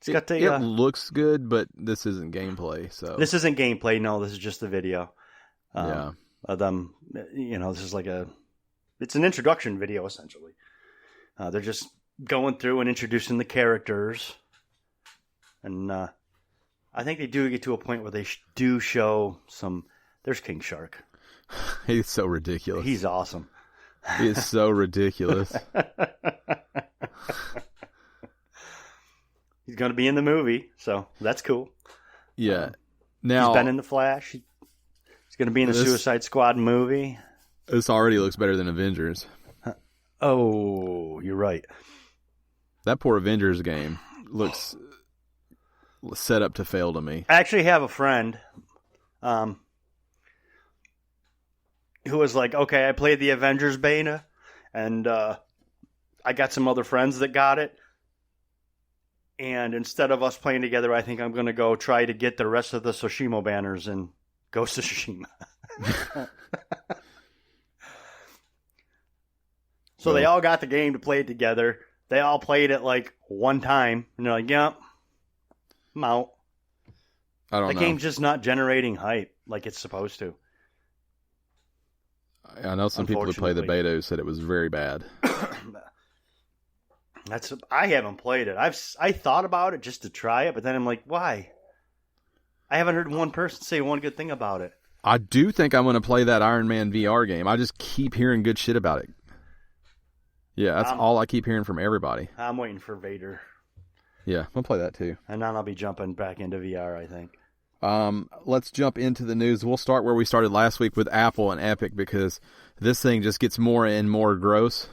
A: It looks good, but this isn't gameplay. So
B: this isn't gameplay. No, this is just the video.
A: Yeah.
B: Of them, this is it's an introduction video essentially. They're just going through and introducing the characters, and I think they do get to a point where they do show some. There's King Shark.
A: He's so ridiculous.
B: He's awesome.
A: He is so ridiculous.
B: He's going to be in the movie, so that's cool.
A: Yeah. Now
B: he's been in The Flash. He's going to be in the Suicide Squad movie.
A: This already looks better than Avengers.
B: Oh, you're right.
A: That poor Avengers game looks set up to fail to me.
B: I actually have a friend who was like, okay, I played the Avengers beta, and I got some other friends that got it. And instead of us playing together, I think I'm going to go try to get the rest of the Tsushima banners in Ghost of Tsushima. So they all got the game to play it together. They all played it one time. And they're like, yeah, I'm out.
A: I don't know.
B: The game's just not generating hype like it's supposed to.
A: I know some people who played the beta who said it was very bad.
B: I haven't played it. I thought about it just to try it, but then I'm like, why? I haven't heard one person say one good thing about it.
A: I do think I'm going to play that Iron Man VR game. I just keep hearing good shit about it. Yeah, that's all I keep hearing from everybody.
B: I'm waiting for Vader.
A: Yeah, I'll play that too.
B: And then I'll be jumping back into VR, I think.
A: Let's jump into the news. We'll start where we started last week with Apple and Epic, because this thing just gets more and more gross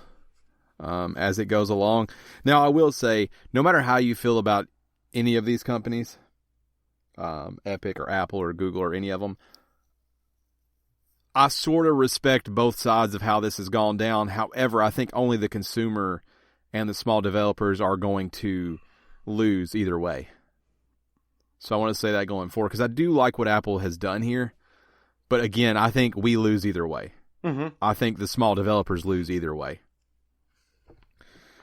A: as it goes along. Now, I will say, no matter how you feel about any of these companies, Epic or Apple or Google or any of them, I sort of respect both sides of how this has gone down. However, I think only the consumer and the small developers are going to lose either way. So I want to say that going forward, because I do like what Apple has done here. But again, I think we lose either way.
B: Mm-hmm.
A: I think the small developers lose either way.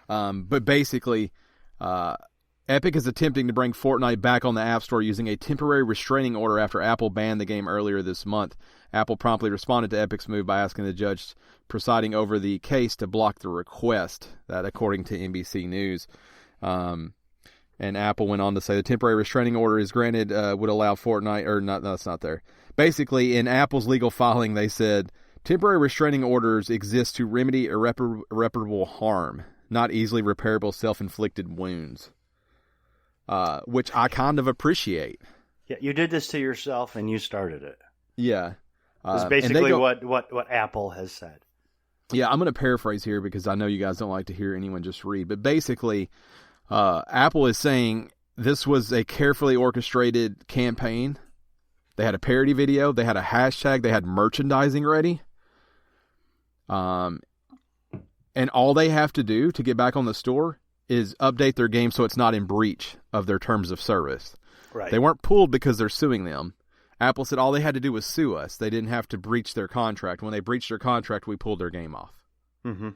A: But basically, Epic is attempting to bring Fortnite back on the App Store using a temporary restraining order after Apple banned the game earlier this month. Apple promptly responded to Epic's move by asking the judge presiding over the case to block the request, that according to NBC News. And Apple went on to say the temporary restraining order is granted would allow Fortnite, or not, no, it's not there. Basically, in Apple's legal filing, they said temporary restraining orders exist to remedy irreparable harm, not easily repairable self-inflicted wounds, which I kind of appreciate.
B: Yeah, you did this to yourself and you started it.
A: Yeah.
B: It's basically what Apple has said.
A: Yeah, I'm going to paraphrase here because I know you guys don't like to hear anyone just read, but basically, Apple is saying this was a carefully orchestrated campaign. They had a parody video, they had a hashtag, they had merchandising ready. And all they have to do to get back on the store is update their game so it's not in breach of their terms of service.
B: Right.
A: They weren't pulled because they're suing them. Apple said all they had to do was sue us. They didn't have to breach their contract. When they breached their contract, we pulled their game off.
B: Mm-hmm.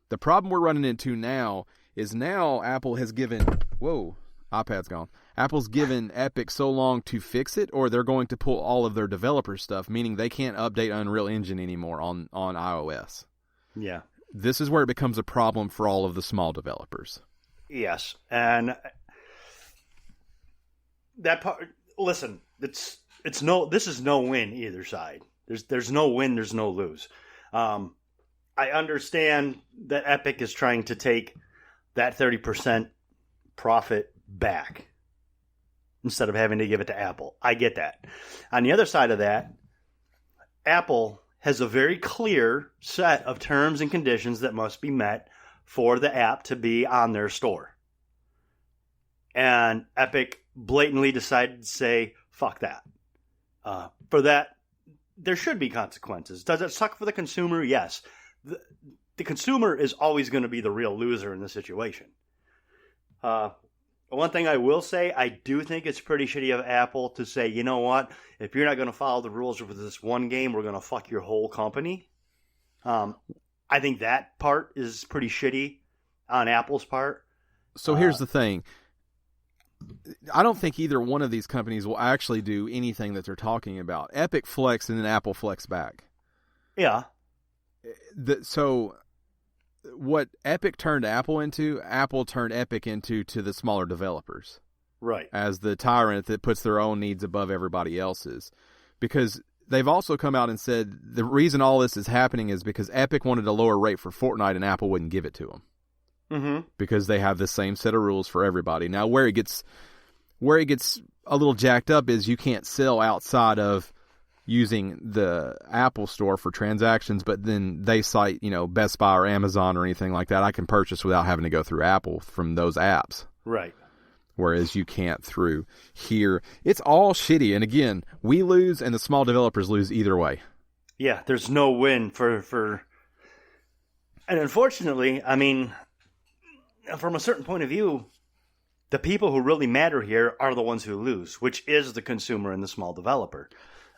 A: The problem we're running into now is Apple has given... Whoa, iPad's gone. Apple's given Epic so long to fix it, or they're going to pull all of their developer stuff, meaning they can't update Unreal Engine anymore on iOS.
B: Yeah.
A: This is where it becomes a problem for all of the small developers.
B: Yes, and that part. Listen, this is no win either side. There's no win. There's no lose. I understand that Epic is trying to take that 30% profit back instead of having to give it to Apple. I get that. On the other side of that, Apple has a very clear set of terms and conditions that must be met for the app to be on their store. And Epic blatantly decided to say, fuck that. For that, there should be consequences. Does it suck for the consumer? Yes. The consumer is always going to be the real loser in this situation. One thing I will say, I do think it's pretty shitty of Apple to say, you know what, if you're not going to follow the rules for this one game, we're going to fuck your whole company. I think that part is pretty shitty on Apple's part.
A: So here's the thing. I don't think either one of these companies will actually do anything that they're talking about. Epic flex and then Apple flex back.
B: Yeah.
A: So what Epic turned Apple turned Epic into to the smaller developers.
B: Right.
A: As the tyrant that puts their own needs above everybody else's. Because they've also come out and said the reason all this is happening is because Epic wanted a lower rate for Fortnite and Apple wouldn't give it to them.
B: Mm-hmm.
A: Because they have the same set of rules for everybody. Now, where it gets a little jacked up is you can't sell outside of using the Apple Store for transactions, but then they cite, Best Buy or Amazon or anything like that. I can purchase without having to go through Apple from those apps.
B: Right.
A: Whereas you can't through here. It's all shitty. And again, we lose and the small developers lose either way.
B: Yeah, there's no win for... And unfortunately, I mean, from a certain point of view, the people who really matter here are the ones who lose, which is the consumer and the small developer.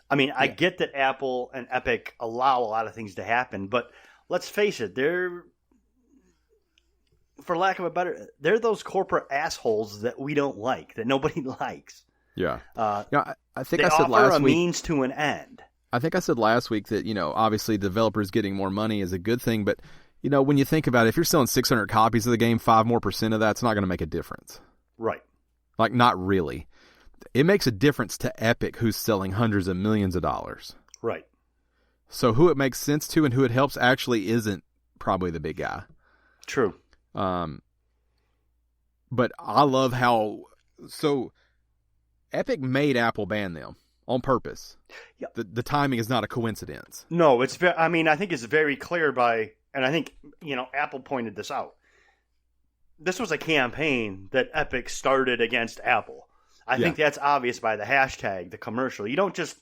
B: I mean, I get that Apple and Epic allow a lot of things to happen, but let's face it, they're those corporate assholes that we don't like, that nobody likes.
A: Yeah. I think
B: I
A: said last week.
B: a means to an end.
A: I think I said last week that, obviously developers getting more money is a good thing, but, when you think about it, if you're selling 600 copies of the game, 5% more of that's not going to make a difference.
B: Right.
A: Like, not really. It makes a difference to Epic, who's selling hundreds of millions of dollars.
B: Right.
A: So who it makes sense to and who it helps actually isn't probably the big guy.
B: True.
A: But I love how... So, Epic made Apple ban them on purpose.
B: Yeah.
A: The timing is not a coincidence.
B: No, I think it's very clear by... And I think, Apple pointed this out. This was a campaign that Epic started against Apple. I think that's obvious by the hashtag, the commercial. You don't just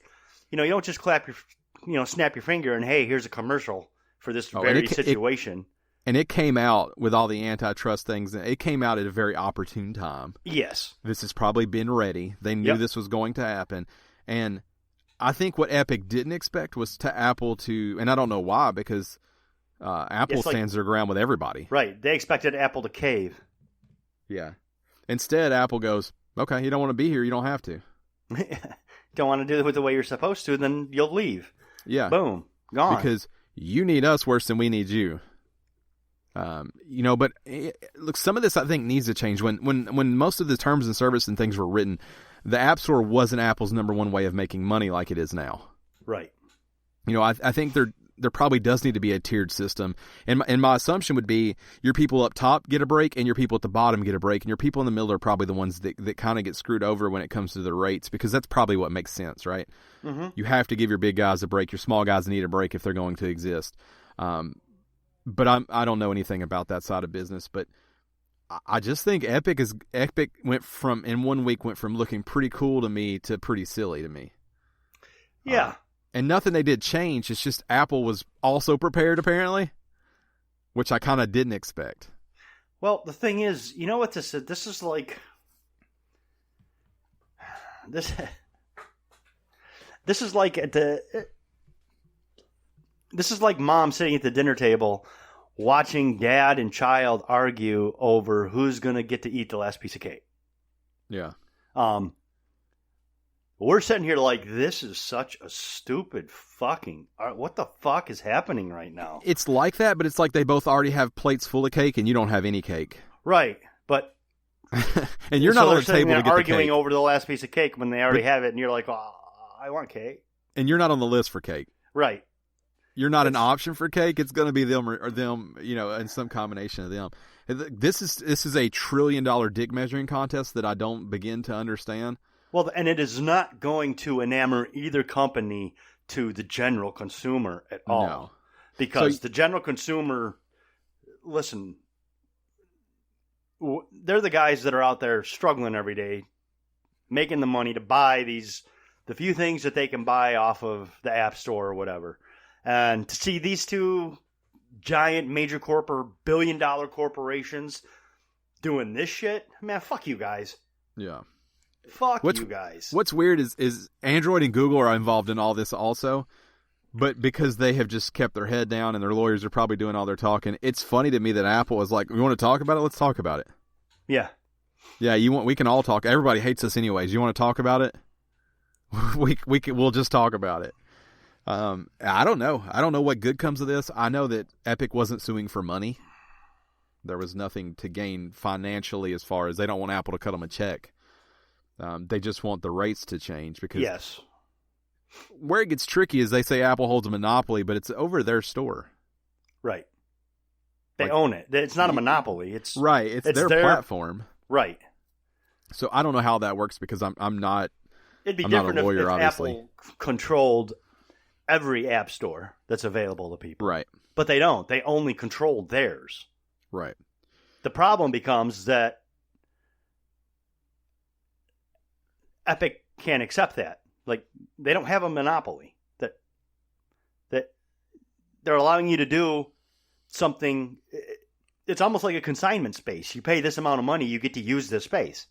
B: snap your finger and, hey, here's a commercial for this very situation.
A: And it came out with all the antitrust things. It came out at a very opportune time.
B: Yes.
A: This has probably been ready. They knew this was going to happen. And I think what Epic didn't expect was to Apple to, and I don't know why, because Apple stands their ground with everybody.
B: Right. They expected Apple to cave.
A: Yeah. Instead, Apple goes, okay, you don't want to be here, you don't have to.
B: Don't want to do it the way you're supposed to, then you'll leave.
A: Yeah.
B: Boom. Gone.
A: Because you need us worse than we need you. But look, some of this I think needs to change. When most of the terms and service and things were written, the App Store wasn't Apple's number one way of making money like it is now.
B: Right.
A: I think there probably does need to be a tiered system. And my assumption would be your people up top get a break and your people at the bottom get a break. And your people in the middle are probably the ones that kind of get screwed over when it comes to the rates, because that's probably what makes sense, right? Mm-hmm. You have to give your big guys a break. Your small guys need a break if they're going to exist. But I don't know anything about that side of business. But I just think Epic went from looking pretty cool to me to pretty silly to me.
B: Yeah.
A: And nothing they did change. It's just Apple was also prepared, apparently, which I kind of didn't expect.
B: Well, the thing is, you know what this is? This is like... This is like This is like mom sitting at the dinner table watching dad and child argue over who's going to get to eat the last piece of cake.
A: Yeah.
B: We're sitting here like, this is such a stupid fucking... What the fuck is happening right now?
A: It's like that, but it's like they both already have plates full of cake and you don't have any cake.
B: Right, but...
A: and you're not on the table to get
B: arguing
A: the cake.
B: Over the last piece of cake when they already have it, and you're like, oh, I want cake.
A: And you're not on the list for cake.
B: Right.
A: You're not an option for cake. It's going to be them or them, and some combination of them. This is a $1 trillion dick measuring contest that I don't begin to understand.
B: Well, and it is not going to enamor either company to the general consumer at all.
A: No.
B: Because the general consumer, listen, they're the guys that are out there struggling every day, making the money to buy the few things that they can buy off of the App Store or whatever. And to see these two giant major billion-dollar corporations doing this shit, man, fuck you guys.
A: Yeah.
B: Fuck you guys.
A: What's weird is Android and Google are involved in all this also, but because they have just kept their head down and their lawyers are probably doing all their talking, it's funny to me that Apple is like, we want to talk about it? Let's talk about it.
B: Yeah.
A: Yeah, we can all talk. Everybody hates us anyways. You want to talk about it? We'll just talk about it. I don't know. I don't know what good comes of this. I know that Epic wasn't suing for money. There was nothing to gain financially as far as they don't want Apple to cut them a check. They just want the rates to change because
B: yes.
A: Where it gets tricky is they say Apple holds a monopoly, but it's over their store.
B: Right. They own it. It's not a monopoly. It's
A: right. It's their platform.
B: Right.
A: So I don't know how that works because I'm not.
B: It'd be
A: I'm
B: different
A: not a lawyer,
B: if
A: obviously.
B: Apple controlled every app store that's available to people.
A: Right.
B: But they don't. They only control theirs.
A: Right.
B: The problem becomes that Epic can't accept that. Like, they don't have a monopoly. That they're allowing you to do something. It's almost like a consignment space. You pay this amount of money, you get to use this space.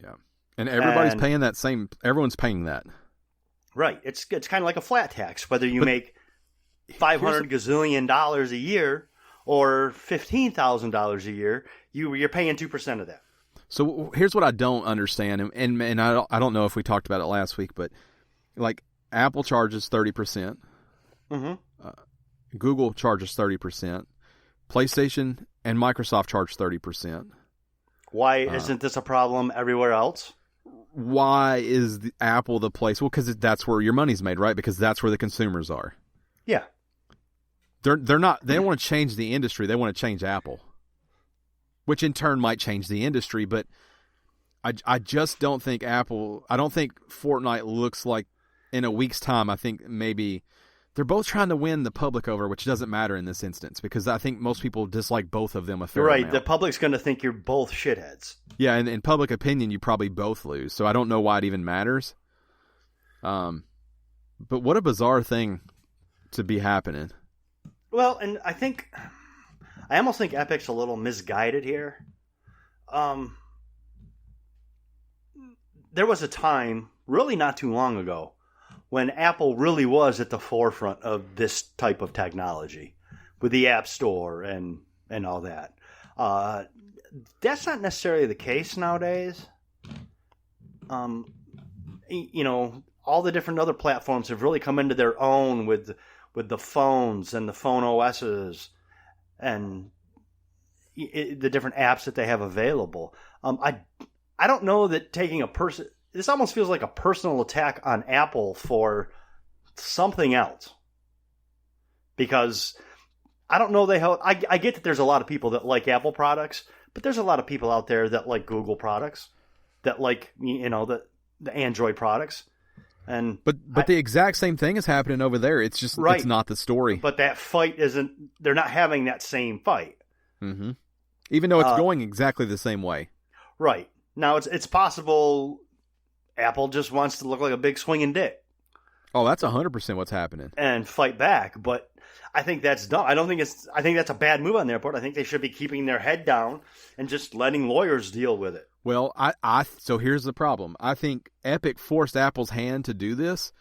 A: Yeah. And everybody's paying that same. Everyone's paying that.
B: Right. It's kind of like a flat tax, whether you make $500 gazillion a year or $15,000 a year, you're paying 2% of that.
A: So here's what I don't understand, and I don't know if we talked about it last week, but like Apple charges 30%, Google charges 30%, PlayStation and Microsoft charge 30%.
B: Why isn't this a problem everywhere else?
A: Why is Apple the place? Well, because that's where your money's made, right? Because that's where the consumers are. Yeah. They're not. They don't want to change the industry. They want to change Apple, which in turn might change the industry. But I just don't think Apple. I don't think Fortnite looks like in a week's time. I think maybe they're both trying to win the public over, which doesn't matter in this instance because I think most people dislike both of them a fair amount.
B: The public's going to think you're both shitheads.
A: Yeah, and in public opinion, you probably both lose. So I don't know why it even matters. But what a bizarre thing to be happening.
B: Well, and I almost think Epic's a little misguided here. There was a time, really not too long ago, when Apple really was at the forefront of this type of technology with the App Store and all that. That's not necessarily the case nowadays. All the different other platforms have really come into their own with the phones and the phone OSs and the different apps that they have available. I don't know that taking this almost feels like a personal attack on Apple for something else. Because I don't know I get that there's a lot of people that like Apple products, but there's a lot of people out there that like Google products, that like the Android products. But
A: the exact same thing is happening over there. It's just It's not the story.
B: But that fight they're not having that same fight.
A: Mm-hmm. Even though it's going exactly the same way. Right.
B: Now it's possible Apple just wants to look like a big swinging dick.
A: Oh, that's 100% what's happening.
B: And fight back, but I think that's dumb. I think that's a bad move on their part. I think they should be keeping their head down and just letting lawyers deal with it.
A: Well, so here's the problem. I think Epic forced Apple's hand to do this.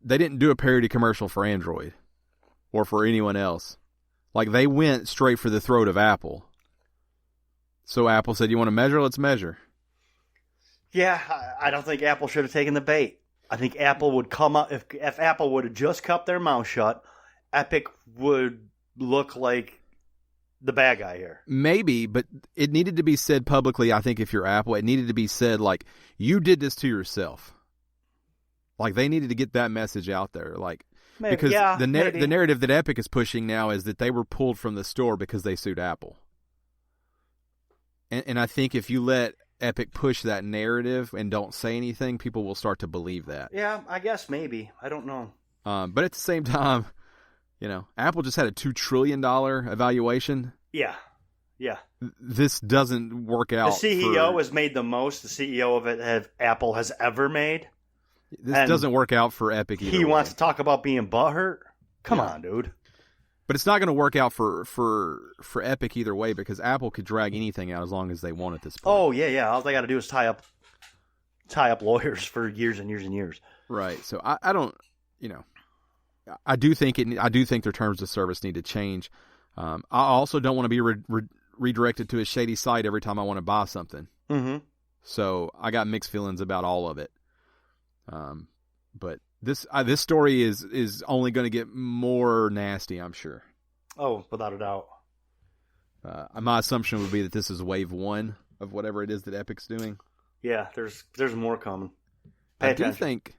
A: They didn't do a parody commercial for Android or for anyone else. Like, they went straight for the throat of Apple. So Apple said, you want to measure? Let's measure.
B: Yeah, I don't think Apple should have taken the bait. I think Apple would come up if Apple would have just kept their mouth shut. Epic would look like the bad guy here.
A: Maybe, but it needed to be said publicly. I think if you're Apple, it needed to be said like, you did this to yourself. Like, they needed to get that message out there. Like,
B: Maybe,
A: because
B: yeah,
A: the narrative that Epic is pushing now is that they were pulled from the store because they sued Apple. And I think if you let Epic push that narrative and don't say anything, people will start to believe that.
B: Yeah, I guess maybe. I don't know.
A: But at the same time, you know, Apple just had a $2 trillion evaluation.
B: Yeah.
A: This doesn't work out.
B: The CEO has made the most the CEO of Apple has ever made.
A: This doesn't work out for Epic either.
B: He wants to talk about being butthurt? Come on, dude.
A: But it's not going to work out for Epic either way, because Apple could drag anything out as long as they want at this point.
B: Oh, yeah. All they got to do is tie up lawyers for years and years and years.
A: Right. So I don't, you know, I do think their terms of service need to change. I also don't want to be redirected to a shady site every time I want to buy something.
B: Mm-hmm.
A: So I got mixed feelings about all of it. But this story is only going to get more nasty, I'm sure.
B: Oh, without a doubt.
A: My assumption would be that this is wave 1 of whatever it is that Epic's doing.
B: Yeah, there's more coming.
A: I do think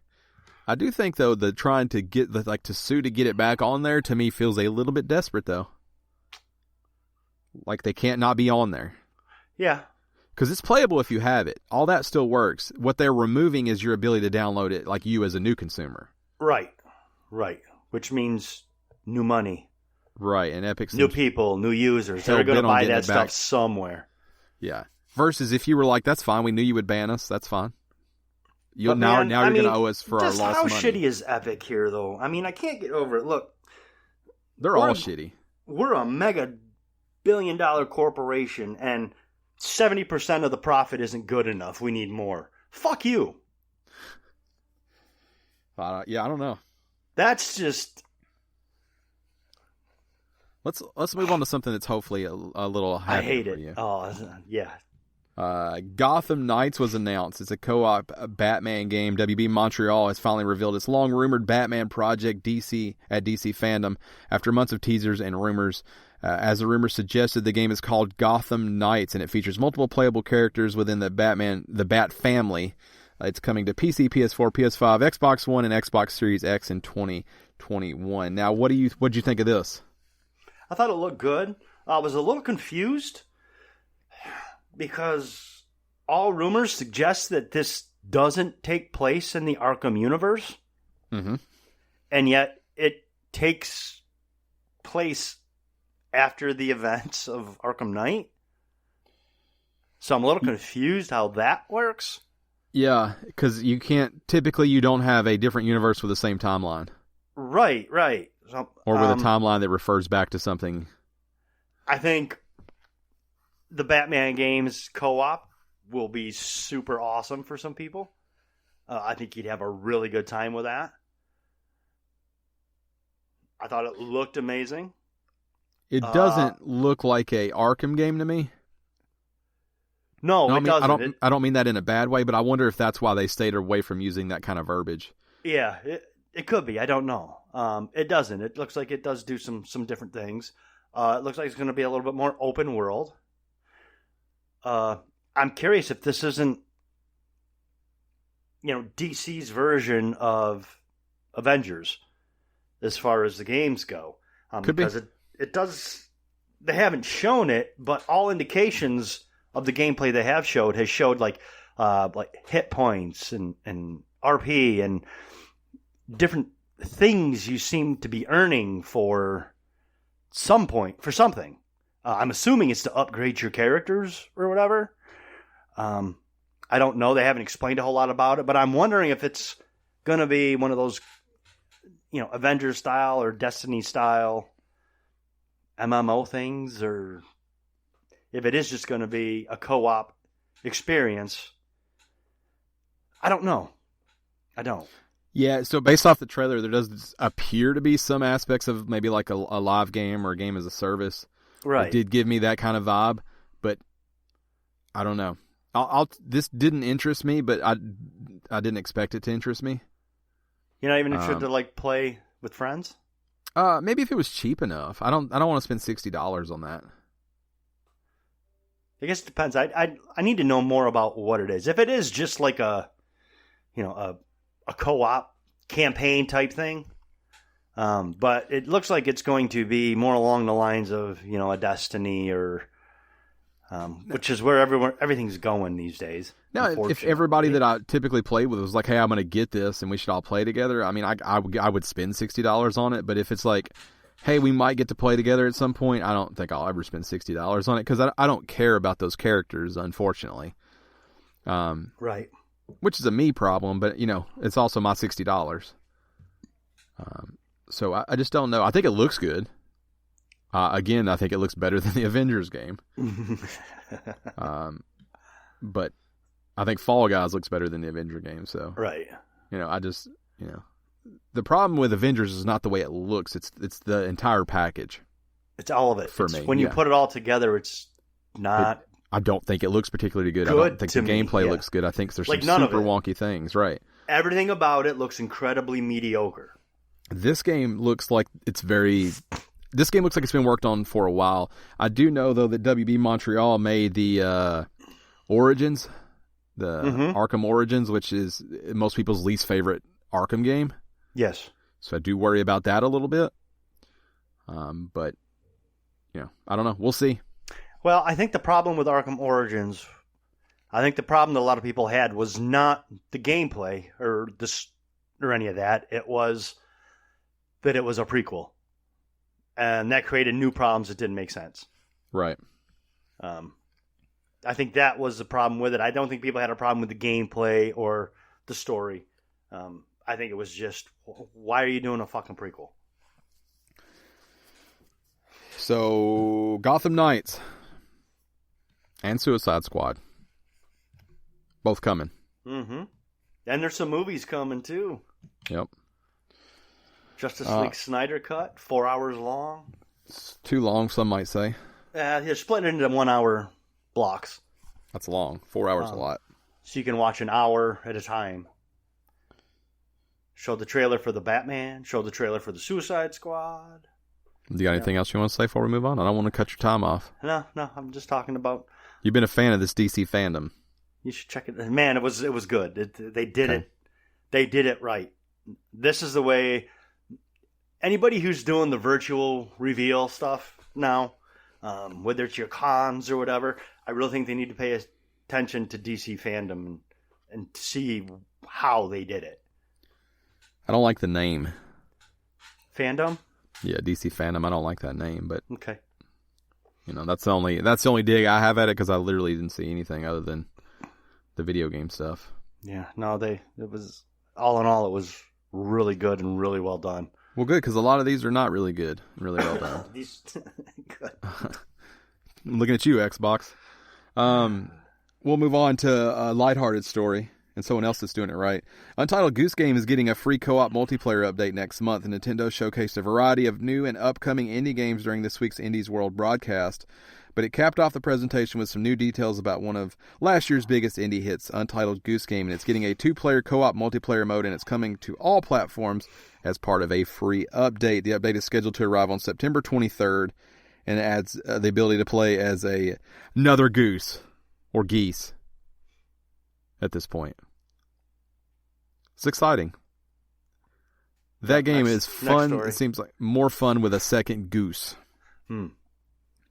A: though, the trying to get to sue to get it back on there, to me feels a little bit desperate though. Like they can't not be on there.
B: Yeah.
A: Because it's playable if you have it. All that still works. What they're removing is your ability to download it, like you as a new consumer.
B: Right. Which means new money.
A: Right, and Epic
B: new people, new users. They're going to buy that stuff somewhere.
A: Yeah. Versus if you were like, that's fine, we knew you would ban us, that's fine. Now you're going to owe us for our lost money.
B: How shitty is Epic here, though? I mean, I can't get over it. Look.
A: They're all shitty.
B: We're a mega billion-dollar corporation, and 70% of the profit isn't good enough. We need more. Fuck you.
A: I don't know.
B: That's just...
A: Let's move on to something that's hopefully a little happy.
B: I hate
A: for
B: it.
A: You.
B: Oh, yeah.
A: Gotham Knights was announced. It's a co-op Batman game. WB Montreal has finally revealed its long-rumored Batman project at DC Fandom after months of teasers and rumors. As the rumors suggested, the game is called Gotham Knights, and it features multiple playable characters within the Bat family. It's coming to PC, PS4, PS5, Xbox One, and Xbox Series X in 2021. Now, what'd you think of this?
B: I thought it looked good. I was a little confused because all rumors suggest that this doesn't take place in the Arkham universe.
A: Mm-hmm.
B: And yet it takes place after the events of Arkham Knight. So I'm a little confused how that works.
A: Yeah, because you don't have a different universe with the same timeline.
B: Right. So,
A: or with a timeline that refers back to something.
B: I think the Batman games co-op will be super awesome for some people. I think you'd have a really good time with that. I thought it looked amazing.
A: It doesn't look like a Arkham game to me.
B: No, it doesn't.
A: I don't mean that in a bad way, but I wonder if that's why they stayed away from using that kind of verbiage.
B: Yeah, it could be. I don't know. It doesn't. It looks like it does do some different things. It looks like it's going to be a little bit more open world. I'm curious if this isn't, DC's version of Avengers as far as the games go.
A: Could
B: because
A: be.
B: It does. They haven't shown it, but all indications of the gameplay they have showed has showed like hit points and RP and different things you seem to be earning for something. I'm assuming it's to upgrade your characters or whatever. I don't know. They haven't explained a whole lot about it, but I'm wondering if it's going to be one of those, Avengers style or Destiny style MMO things, or if it is just going to be a co-op experience. I don't know. I don't.
A: Yeah, so based off the trailer, there does appear to be some aspects of maybe like a live game or a game as a service.
B: Right.
A: It did give me that kind of vibe, but I don't know. This didn't interest me, but I didn't expect it to interest me.
B: You're not even interested to like play with friends?
A: Maybe if it was cheap enough. I don't want to spend $60 on that.
B: I guess it depends. I need to know more about what it is. If it is just like a co-op campaign type thing, but it looks like it's going to be more along the lines of a Destiny or which is where everything's going these days.
A: Now, if everybody that I typically play with was like, "Hey, I'm going to get this and we should all play together," I mean, I would spend $60 on it. But if it's like, "Hey, we might get to play together at some point," I don't think I'll ever spend $60 on it because I don't care about those characters, unfortunately.
B: Right.
A: Which is a me problem, but it's also my $60. So I just don't know. I think it looks good. Again, I think it looks better than the Avengers game. But I think Fall Guys looks better than the Avenger game. So
B: right.
A: The problem with Avengers is not the way it looks. It's the entire package.
B: It's all of it.
A: For me.
B: When you put it all together, it's not...
A: I don't think it looks particularly good. I don't think the gameplay looks good. I think there's some super wonky things. Right.
B: Everything about it looks incredibly mediocre.
A: This game looks like it's been worked on for a while. I do know, though, that WB Montreal made the Origins, the Arkham Origins, which is most people's least favorite Arkham game.
B: Yes.
A: So I do worry about that a little bit. But, I don't know. We'll see.
B: Well, I think the problem with Arkham Origins, the problem that a lot of people had was not the gameplay or any of that. It was that it was a prequel. And that created new problems that didn't make sense.
A: Right.
B: I think that was the problem with it. I don't think people had a problem with the gameplay or the story. I think it was just, why are you doing a fucking prequel?
A: So, Gotham Knights and Suicide Squad. Both coming.
B: Mm-hmm. And there's some movies coming, too.
A: Yep.
B: Justice League Snyder Cut, 4 hours long.
A: It's too long, some might say.
B: You're splitting it into 1 hour blocks.
A: That's long. 4 hours a lot.
B: So you can watch an hour at a time. Show the trailer for the Batman. Show the trailer for the Suicide Squad.
A: You got anything else you want to say before we move on? I don't want to cut your time off.
B: No, I'm just talking about...
A: You've been a fan of this DC fandom.
B: You should check it. Man, it was good. They did it. They did it right. This is the way... Anybody who's doing the virtual reveal stuff now, whether it's your cons or whatever, I really think they need to pay attention to DC fandom and see how they did it.
A: I don't like the name.
B: Fandom?
A: Yeah, DC fandom. I don't like that name, but
B: okay.
A: That's the only dig I have at it because I literally didn't see anything other than the video game stuff.
B: Yeah, no, it was all in all, it was really good and really well done.
A: Well, good, because a lot of these are not really good, really well done.
B: Good.
A: I'm looking at you, Xbox. We'll move on to a lighthearted story and someone else that's doing it right. Untitled Goose Game is getting a free co-op multiplayer update next month. Nintendo showcased a variety of new and upcoming indie games during this week's Indies World broadcast, but it capped off the presentation with some new details about one of last year's biggest indie hits, Untitled Goose Game, and it's getting a 2-player co-op multiplayer mode, and it's coming to all platforms as part of a free update. The update is scheduled to arrive on September 23rd, and it adds the ability to play as another goose, or geese, at this point. It's exciting. That game is fun. It seems like more fun with a second goose. You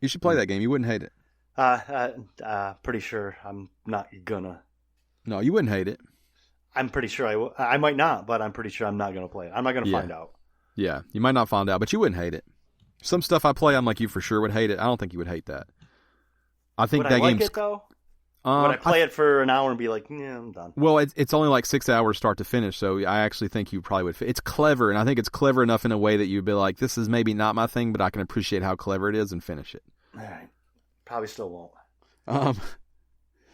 A: should play that game. You wouldn't hate it.
B: Pretty sure I'm not gonna.
A: No, you wouldn't hate it.
B: I'm pretty sure I might not, but I'm pretty sure I'm not gonna play it. I'm not gonna find out.
A: Yeah, you might not find out, but you wouldn't hate it. Some stuff I play, I'm like, you for sure would hate it. I don't think you would hate that. I think
B: would
A: that
B: I like
A: game's...
B: it, though? Would I play it for an hour and be like, yeah, I'm done?
A: Well, it's only like 6 hours start to finish, so I actually think you probably would. It's clever, and I think it's clever enough in a way that you'd be like, this is maybe not my thing, but I can appreciate how clever it is and finish it.
B: All right. Probably still won't.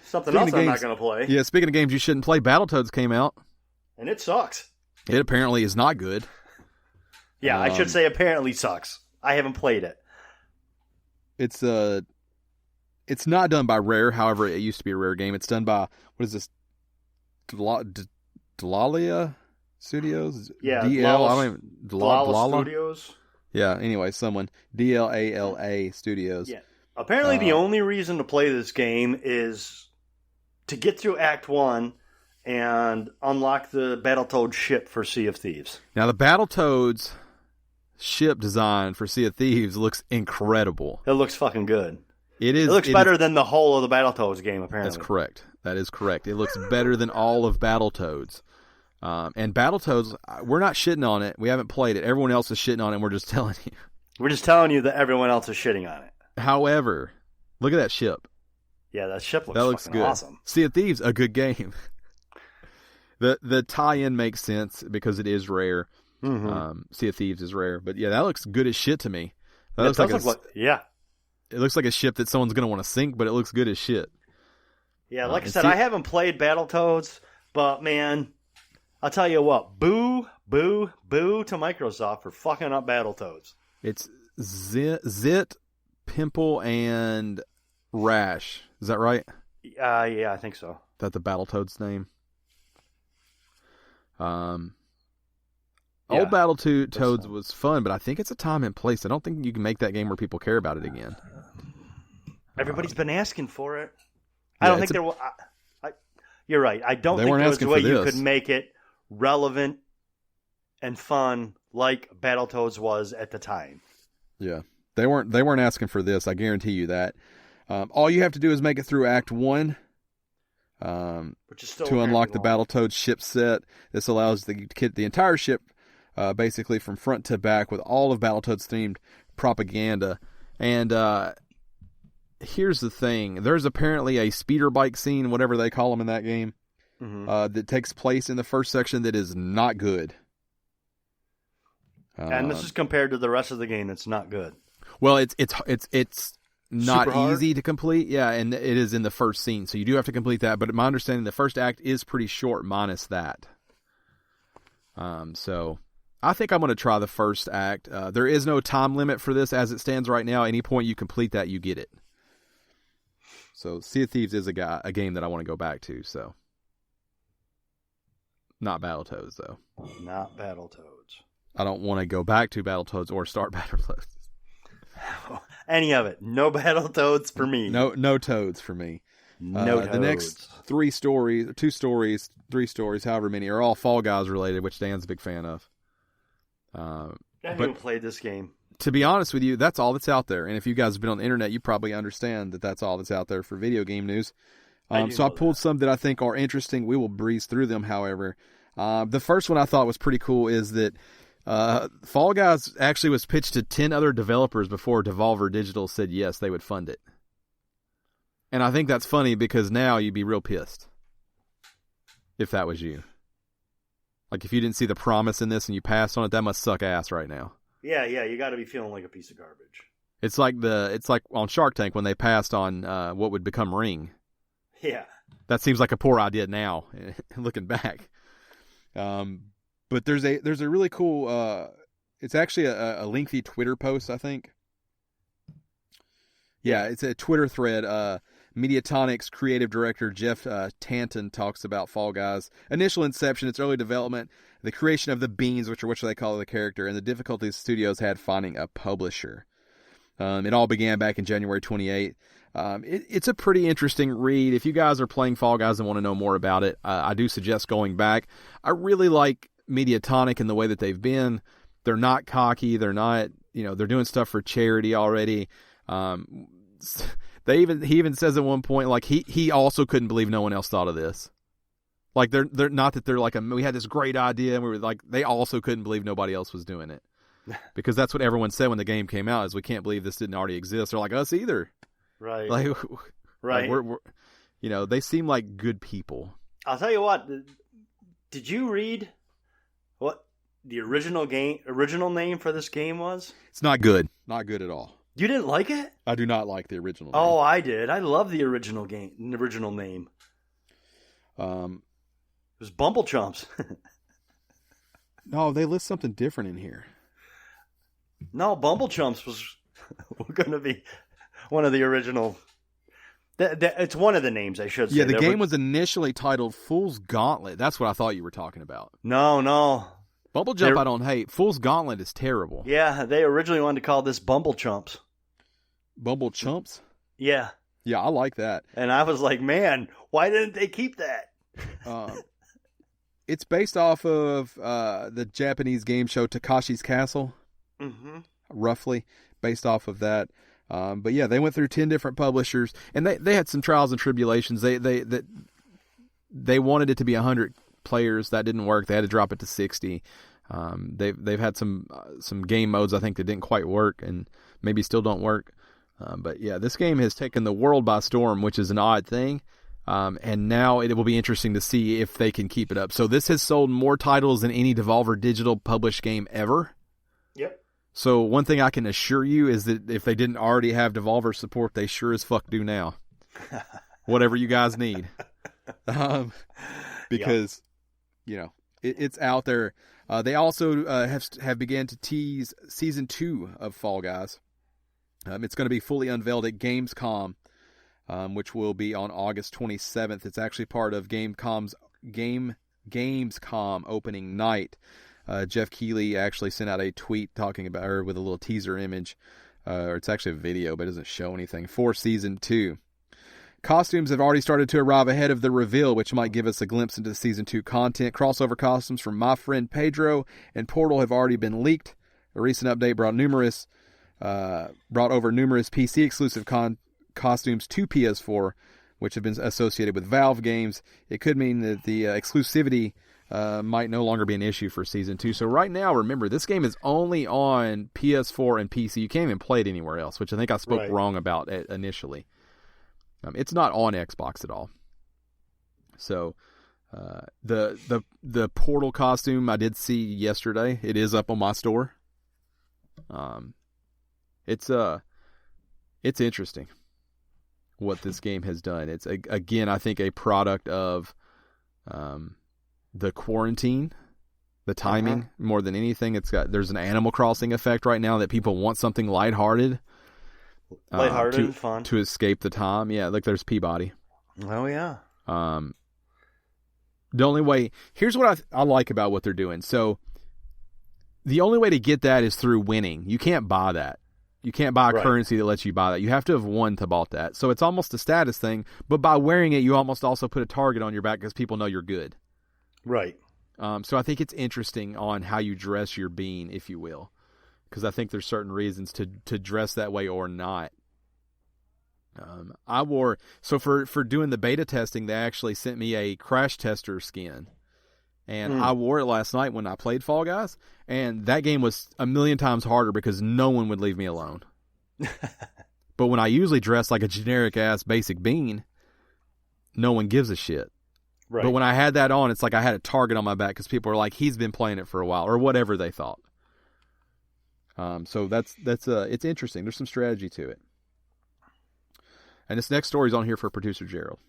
B: Something else I'm not going to play.
A: Yeah, speaking of games you shouldn't play, Battletoads came out.
B: And it sucks.
A: It apparently is not good.
B: Yeah, I should say apparently sucks. I haven't played it.
A: It's It's not done by Rare. However, it used to be a Rare game. It's done by, what is this? Dlalia Studios?
B: Yeah,
A: Dlala
B: Studios.
A: Yeah, anyway, someone. Dlala Studios.
B: Yeah. Apparently the only reason to play this game is to get through Act 1 and unlock the Battletoads ship for Sea of Thieves.
A: Now, the Battletoads ship design for Sea of Thieves looks incredible.
B: It looks fucking good.
A: It is.
B: It looks better than the whole of the Battletoads game, apparently.
A: That's correct. That is correct. It looks better than all of Battletoads. And Battletoads, we're not shitting on it. We haven't played it. Everyone else is shitting on it, and we're just telling you.
B: We're just telling you that everyone else is shitting on it.
A: However, look at that ship.
B: Yeah, that ship looks
A: good.
B: Awesome.
A: Sea of Thieves, a good game. The tie-in makes sense because it is Rare.
B: Mm-hmm.
A: Sea of Thieves is Rare. But yeah, that looks good as shit to me. That
B: looks
A: It looks like a ship that someone's going to want to sink, but it looks good as shit.
B: Yeah, like I said, I haven't played Battletoads, but man, I'll tell you what, boo to Microsoft for fucking up Battletoads.
A: It's Zit, Pimple, and Rash. Is that right?
B: Yeah, I think so.
A: That the Battletoads name? Old Battletoads was fun, but I think it's a time and place. I don't think you can make that game where people care about it again.
B: Everybody's been asking for it. I don't think there will. You're right. I don't think there was a way you could make it relevant and fun like Battletoads was at the time.
A: Yeah, they weren't asking for this. I guarantee you that. All you have to do is make it through Act 1.
B: Which is still
A: to unlock the Battletoads ship set. This allows the kit the entire ship, basically from front to back, with all of Battletoads themed propaganda. And here's the thing: there's apparently a speeder bike scene, whatever they call them in that game, that takes place in the first section that is not good.
B: And this is compared to the rest of the game. It's not good.
A: Well, it's not easy to complete, yeah, and it is in the first scene, so you do have to complete that. But my understanding, the first act is pretty short, minus that. So I think I'm going to try the first act. There is no time limit for this as it stands right now. Any point you complete that, you get it. So Sea of Thieves is a game that I want to go back to. So not Battletoads though.
B: Not Battletoads.
A: I don't want to go back to Battletoads or start Battletoads.
B: Any of it. No Battletoads for me.
A: No Toads for me.
B: No Toads.
A: The next 3 stories, however many, are all Fall Guys related, which Dan's a big fan of.
B: I haven't played this game.
A: To be honest with you, that's all that's out there. And if you guys have been on the internet, you probably understand that that's all that's out there for video game news. So I pulled some that I think are interesting. We will breeze through them, however. The first one I thought was pretty cool is that Fall Guys actually was pitched to 10 other developers before Devolver Digital said yes, they would fund it. And I think that's funny because now you'd be real pissed if that was you. Like if you didn't see the promise in this and you passed on it, that must suck ass right now.
B: Yeah, you got to be feeling like a piece of garbage.
A: It's like on Shark Tank when they passed on what would become Ring.
B: Yeah.
A: That seems like a poor idea now, looking back. But there's a really cool. It's actually a lengthy Twitter post, I think. Yeah, it's a Twitter thread. Mediatronic's creative director Jeff Tanton talks about Fall Guys' initial inception, its early development, the creation of the beans, which are what they call the character, and the difficulties studios had finding a publisher. It all began back in January 28th. It's a pretty interesting read. If you guys are playing Fall Guys and want to know more about it, I do suggest going back. I really like Mediatonic in the way that they've been. They're not cocky. They're not, they're doing stuff for charity already. He even says at one point, like he also couldn't believe no one else thought of this. Like they're not that they're like we had this great idea and we were like, they also couldn't believe nobody else was doing it. Because that's what everyone said when the game came out, is we can't believe this didn't already exist. They're like, us either.
B: Right.
A: Like,
B: right.
A: Like we're they seem like good people.
B: I'll tell you what. Did you read what the original name for this game was?
A: It's not good. Not good at all.
B: You didn't like it?
A: I do not like the original name.
B: Oh, I did. I love the original name. It was Bumble Chumps.
A: No, they list something different in here.
B: No, Bumble Chumps was going to be one of the original It's one of the names, I should say.
A: Yeah, the game was initially titled Fool's Gauntlet. That's what I thought you were talking about.
B: No.
A: Bumble Jump I don't hate. Fool's Gauntlet is terrible.
B: Yeah, they originally wanted to call this Bumble Chumps.
A: Bumble Chumps?
B: Yeah.
A: Yeah, I like that.
B: And I was like, man, why didn't they keep that?
A: It's based off of the Japanese game show Takashi's Castle. Mm-hmm. Roughly based off of that. But yeah, they went through 10 different publishers, and they had some trials and tribulations. They wanted it to be 100 players. That didn't work. They had to drop it to 60. They've had some game modes I think that didn't quite work, and maybe still don't work. But yeah, this game has taken the world by storm, which is an odd thing. And now it will be interesting to see if they can keep it up. So this has sold more titles than any Devolver Digital published game ever.
B: Yep.
A: So one thing I can assure you is that if they didn't already have Devolver support, they sure as fuck do now. Whatever you guys need. Because, it's out there. They also have began to tease Season 2 of Fall Guys. It's going to be fully unveiled at Gamescom, which will be on August 27th. It's actually part of Gamescom opening night. Jeff Keighley actually sent out a tweet talking about her with a little teaser image, or it's actually a video, but it doesn't show anything, for Season 2. Costumes have already started to arrive ahead of the reveal, which might give us a glimpse into Season 2 content. Crossover costumes from My Friend Pedro and Portal have already been leaked. A recent update brought over numerous PC-exclusive costumes to PS4, which have been associated with Valve games. It could mean that the exclusivity might no longer be an issue for Season 2. So right now, remember, this game is only on PS4 and PC. You can't even play it anywhere else, which I think I spoke wrong about initially. It's not on Xbox at all. So the Portal costume I did see yesterday. It is up on my store. It's interesting what this game has done. It's again, I think, a product of the quarantine, the timing more than anything. There's an Animal Crossing effect right now that people want something lighthearted.
B: And fun
A: to escape the time. Yeah, like there's Peabody.
B: Oh yeah.
A: The only way, here's what I like about what they're doing. So the only way to get that is through winning. You can't buy that. You can't buy a currency that lets you buy that. You have to have won to bought that. So it's almost a status thing, but by wearing it, you almost also put a target on your back because people know you're good.
B: Right.
A: So I think it's interesting on how you dress your bean, if you will. Because I think there's certain reasons to dress that way or not. I wore, so for doing the beta testing, they actually sent me a Crash Tester skin. And I wore it last night when I played Fall Guys. And that game was a million times harder because no one would leave me alone. But when I usually dress like a generic-ass basic bean, no one gives a shit. Right. But when I had that on, it's like I had a target on my back because people were like, he's been playing it for a while, or whatever they thought. So that's it's interesting. There's some strategy to it. And this next story is on here for producer Gerald.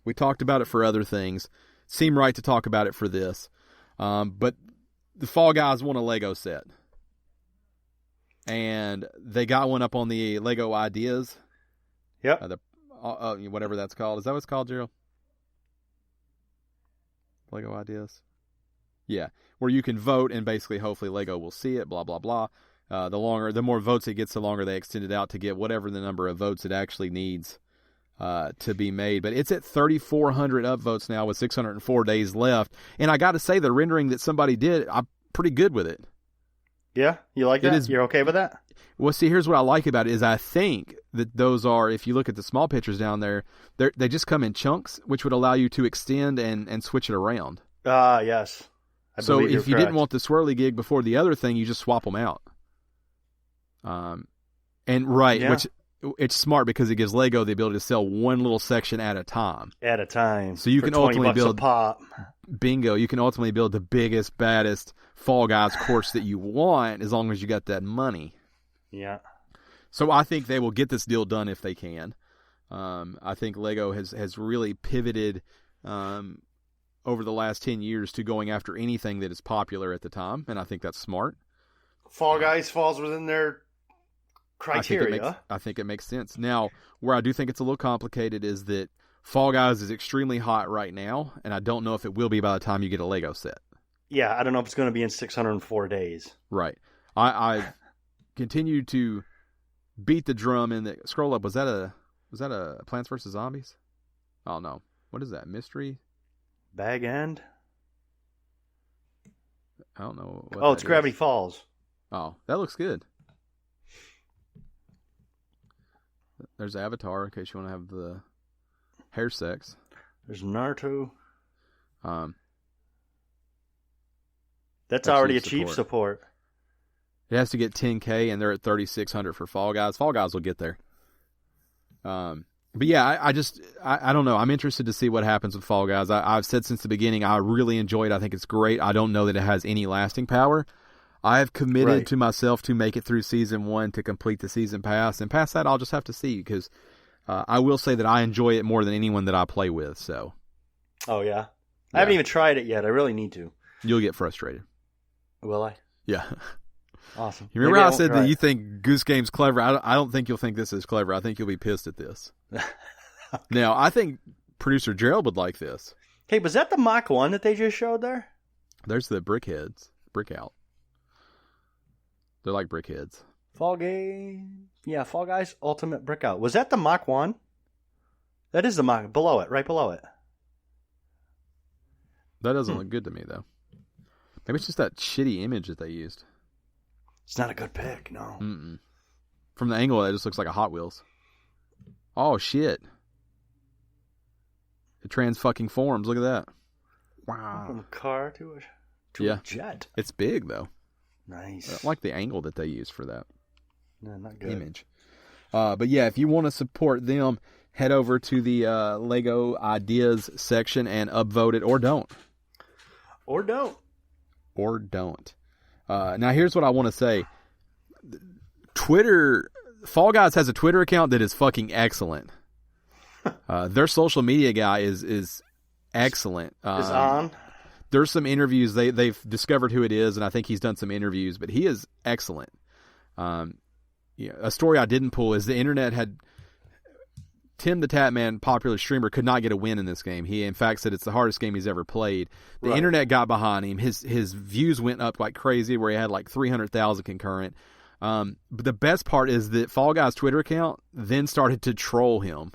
A: We talked about it for other things. Seemed right to talk about it for this. But the Fall Guys won a Lego set. And they got one up on the Lego Ideas.
B: Yep.
A: Whatever that's called. Is that what it's called, Gerald? Lego Ideas? Yeah. Where you can vote and basically hopefully Lego will see it, blah, blah, blah. The more votes it gets, the longer they extend it out to get whatever the number of votes it actually needs to be made. But it's at 3,400 upvotes now with 604 days left. And I got to say, the rendering that somebody did, I'm pretty good with it.
B: Yeah? You like that? You're okay with that?
A: Well, see, here's what I like about it is I think that those are, if you look at the small pictures down there, they just come in chunks, which would allow you to extend and switch it around.
B: Yes.
A: So if you didn't want the swirly gig before the other thing, you just swap them out. Which it's smart because it gives Lego the ability to sell one little section at a time.
B: At a time.
A: So you can ultimately build
B: pop.
A: Bingo. You can ultimately build the biggest, baddest Fall Guys course that you want as long as you got that money.
B: Yeah.
A: So I think they will get this deal done if they can. I think Lego has really pivoted over the last 10 years to going after anything that is popular at the time, and I think that's smart.
B: Fall Guys falls within their criteria.
A: I think it makes sense. Now, where I do think it's a little complicated is that Fall Guys is extremely hot right now, and I don't know if it will be by the time you get a Lego set.
B: Yeah, I don't know if it's going to be in 604 days.
A: Right. I continue to beat the drum in the scroll up. Was that a Plants vs. Zombies? Oh no. What is that? Mystery?
B: Bag End?
A: I don't know.
B: It's Gravity Falls.
A: Oh, that looks good. There's Avatar, in case you want to have the hair sex.
B: There's Naruto. That's
A: Achieve
B: already achieved support.
A: It has to get 10K, and they're at 3,600 for Fall Guys. Fall Guys will get there. But yeah, I don't know. I'm interested to see what happens with Fall Guys. I've said since the beginning, I really enjoy it. I think it's great. I don't know that it has any lasting power. I have committed to myself to make it through Season 1 to complete the Season Pass. And past that, I'll just have to see, because I will say that I enjoy it more than anyone that I play with. So.
B: Oh, yeah? I haven't even tried it yet. I really need to.
A: You'll get frustrated.
B: Will I?
A: Yeah.
B: Awesome.
A: You remember how I said that you think Goose Game's clever? I don't think you'll think this is clever. I think you'll be pissed at this. Now, I think producer Gerald would like this.
B: Hey, was that the Mach 1 that they just showed there?
A: There's the brickheads. Brick out. They're like brickheads.
B: Fall Guys Ultimate Brick Out. Was that the Mach 1? That is the Mach. Below it. Right below it.
A: That doesn't look good to me, though. Maybe it's just that shitty image that they used.
B: It's not a good pick, no.
A: Mm-mm. From the angle, it just looks like a Hot Wheels. Oh, shit. It fucking forms. Look at that. Wow.
B: From a car to a jet.
A: It's big, though.
B: Nice.
A: I don't like the angle that they use for that
B: not good.
A: image. But yeah, if you want to support them, head over to the Lego Ideas section and upvote it, or don't.
B: Or don't.
A: Or don't. Now, here's what I want to say. Fall Guys has a Twitter account that is fucking excellent. Their social media guy is excellent.
B: Is on.
A: There's some interviews. They've discovered who it is, and I think he's done some interviews, but he is excellent. A story I didn't pull is the internet had... Tim the Tatman, popular streamer, could not get a win in this game. He, in fact, said it's the hardest game he's ever played. The internet got behind him. His views went up like crazy, where he had like 300,000 concurrent. But the best part is that Fall Guy's Twitter account then started to troll him,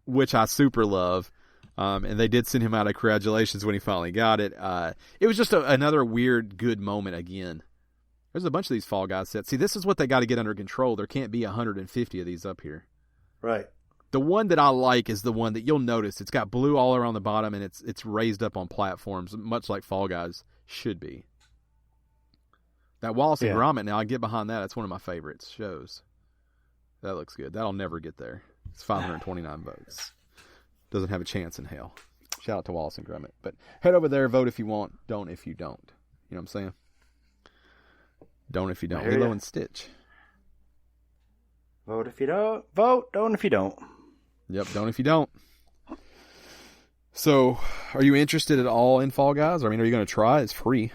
A: which I super love. And they did send him out a congratulations when he finally got it. It was just another weird, good moment again. There's a bunch of these Fall Guys sets. See, this is what they got to get under control. There can't be 150 of these up here.
B: Right.
A: The one that I like is the one that you'll notice. It's got blue all around the bottom, and it's raised up on platforms, much like Fall Guys should be. That Wallace and Gromit, now I get behind that. That's one of my favorites shows. That looks good. That'll never get there. It's 529 votes. Doesn't have a chance in hell. Shout out to Wallace and Gromit. But head over there, vote if you want, don't if you don't. You know what I'm saying? Don't if you don't. Lilo and Stitch.
B: Vote if you don't. Vote. Don't if you don't.
A: Yep. Don't if you don't. So, are you interested at all in Fall Guys? I mean, are you going to try? It's free.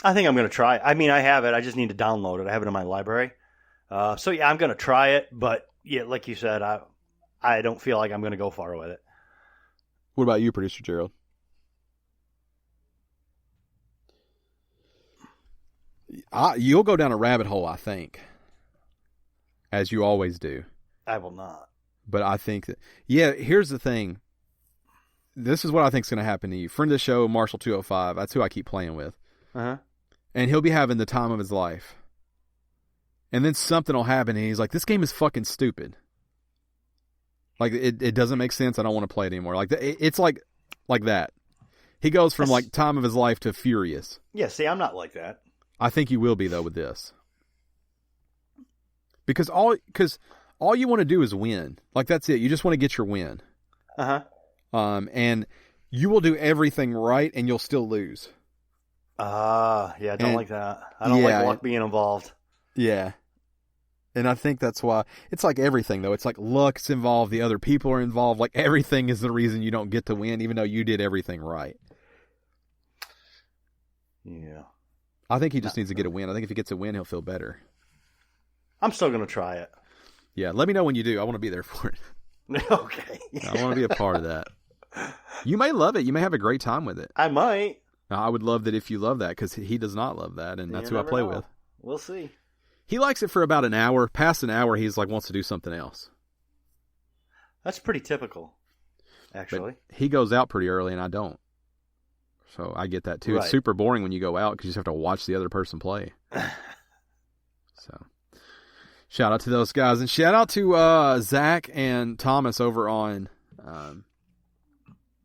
B: I think I'm going to try. I mean, I have it. I just need to download it. I have it in my library. So yeah, I'm going to try it. But yeah, like you said, I don't feel like I'm going to go far with it.
A: What about you, Producer Gerald? You'll go down a rabbit hole, I think. As you always do.
B: I will not.
A: But I think that... Yeah, here's the thing. This is what I think is going to happen to you. Friend of the show, Marshall205. That's who I keep playing with.
B: Uh-huh.
A: And he'll be having the time of his life. And then something will happen, and he's like, this game is fucking stupid. Like, it doesn't make sense. I don't want to play it anymore. Like, it's like that. He goes from, like, time of his life to furious.
B: Yeah, see, I'm not like that.
A: I think you will be, though, with this. Because all you want to do is win. Like, that's it. You just want to get your win.
B: Uh-huh.
A: And you will do everything right, and you'll still lose.
B: Yeah, I don't like that. I don't like luck being involved.
A: Yeah. And I think that's why it's like everything, though. It's like luck's involved. The other people are involved. Like, everything is the reason you don't get to win, even though you did everything right.
B: Yeah.
A: I think he just needs to get a win. I think if he gets a win, he'll feel better.
B: I'm still going to try it.
A: Yeah, let me know when you do. I want to be there for it.
B: Okay.
A: I want to be a part of that. You may love it. You may have a great time with it.
B: I might.
A: I would love that if you love that, because he does not love that, and that's who I play with.
B: We'll see.
A: He likes it for about an hour. Past an hour, he's like wants to do something else.
B: That's pretty typical, actually.
A: But he goes out pretty early, and I don't. So I get that, too. Right. It's super boring when you go out, because you just have to watch the other person play. So, shout out to those guys. And shout out to Zach and Thomas over on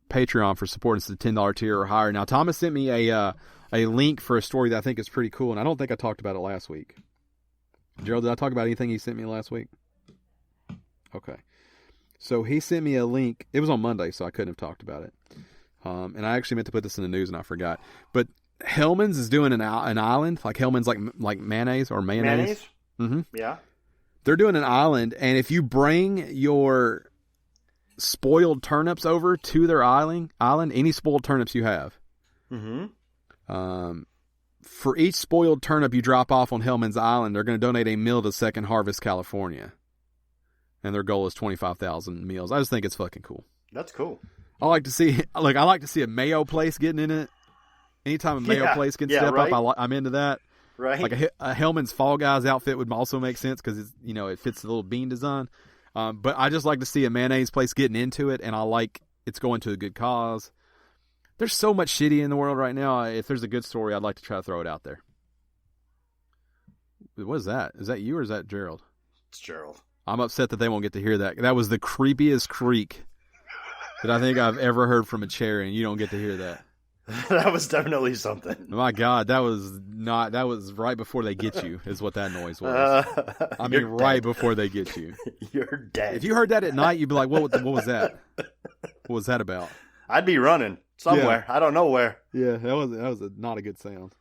A: Patreon for supporting us at the $10 tier or higher. Now, Thomas sent me a link for a story that I think is pretty cool, and I don't think I talked about it last week. Gerald, did I talk about anything he sent me last week? Okay. So he sent me a link. It was on Monday, so I couldn't have talked about it. And I actually meant to put this in the news, and I forgot. But Hellman's is doing an island, like Hellman's like mayonnaise or mayonnaise.
B: Mayonnaise?
A: Mm-hmm.
B: Yeah.
A: They're doing an island, and if you bring your spoiled turnips over to their island, any spoiled turnips you have, for each spoiled turnip you drop off on Hellman's Island, they're going to donate a meal to Second Harvest California. And their goal is 25,000 meals. I just think it's fucking cool.
B: That's cool.
A: I like to see a mayo place getting in it. Anytime a mayo place can step up, I'm into that.
B: Right.
A: Like a Hellman's Fall Guys outfit would also make sense because it fits the little bean design. But I just like to see a mayonnaise place getting into it, and I like it's going to a good cause. There's so much shitty in the world right now. If there's a good story, I'd like to try to throw it out there. What is that? Is that you or is that Gerald?
B: It's Gerald.
A: I'm upset that they won't get to hear that. That was the creepiest creak that I think I've ever heard from a chair, and you don't get to hear that.
B: That was definitely something.
A: My God, that was right before they get you, is what that noise was. I mean, right before they get you.
B: You're dead.
A: If you heard that at night, you'd be like, what was that? What was that about?
B: I'd be running somewhere. Yeah. I don't know where.
A: Yeah, that was not a good sound.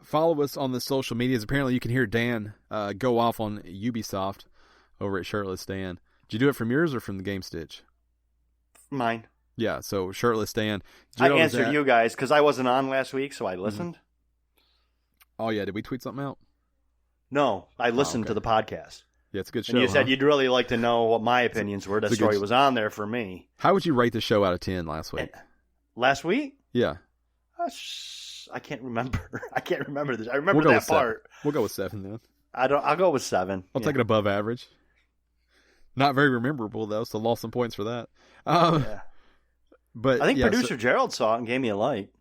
A: Follow us on the social medias. Apparently, you can hear Dan go off on Ubisoft over at Shirtless Dan. Did you do it from yours or from the Gamestitch?
B: Mine.
A: Yeah, so Shirtless Dan.
B: I answered you guys because I wasn't on last week, so I listened.
A: Mm-hmm. Oh, yeah. Did we tweet something out?
B: No, I listened to the podcast.
A: Yeah, it's a good show.
B: And you said you'd really like to know what my opinions were. That story was on there for me.
A: How would you rate the show out of 10 last week?
B: Last week?
A: Yeah.
B: I can't remember. I can't remember this. I remember that part.
A: We'll go with 7 then.
B: I'll go with 7.
A: I'll take it above average. Not very memorable though, so lost some points for that. But
B: I think producer Gerald saw it and gave me a like.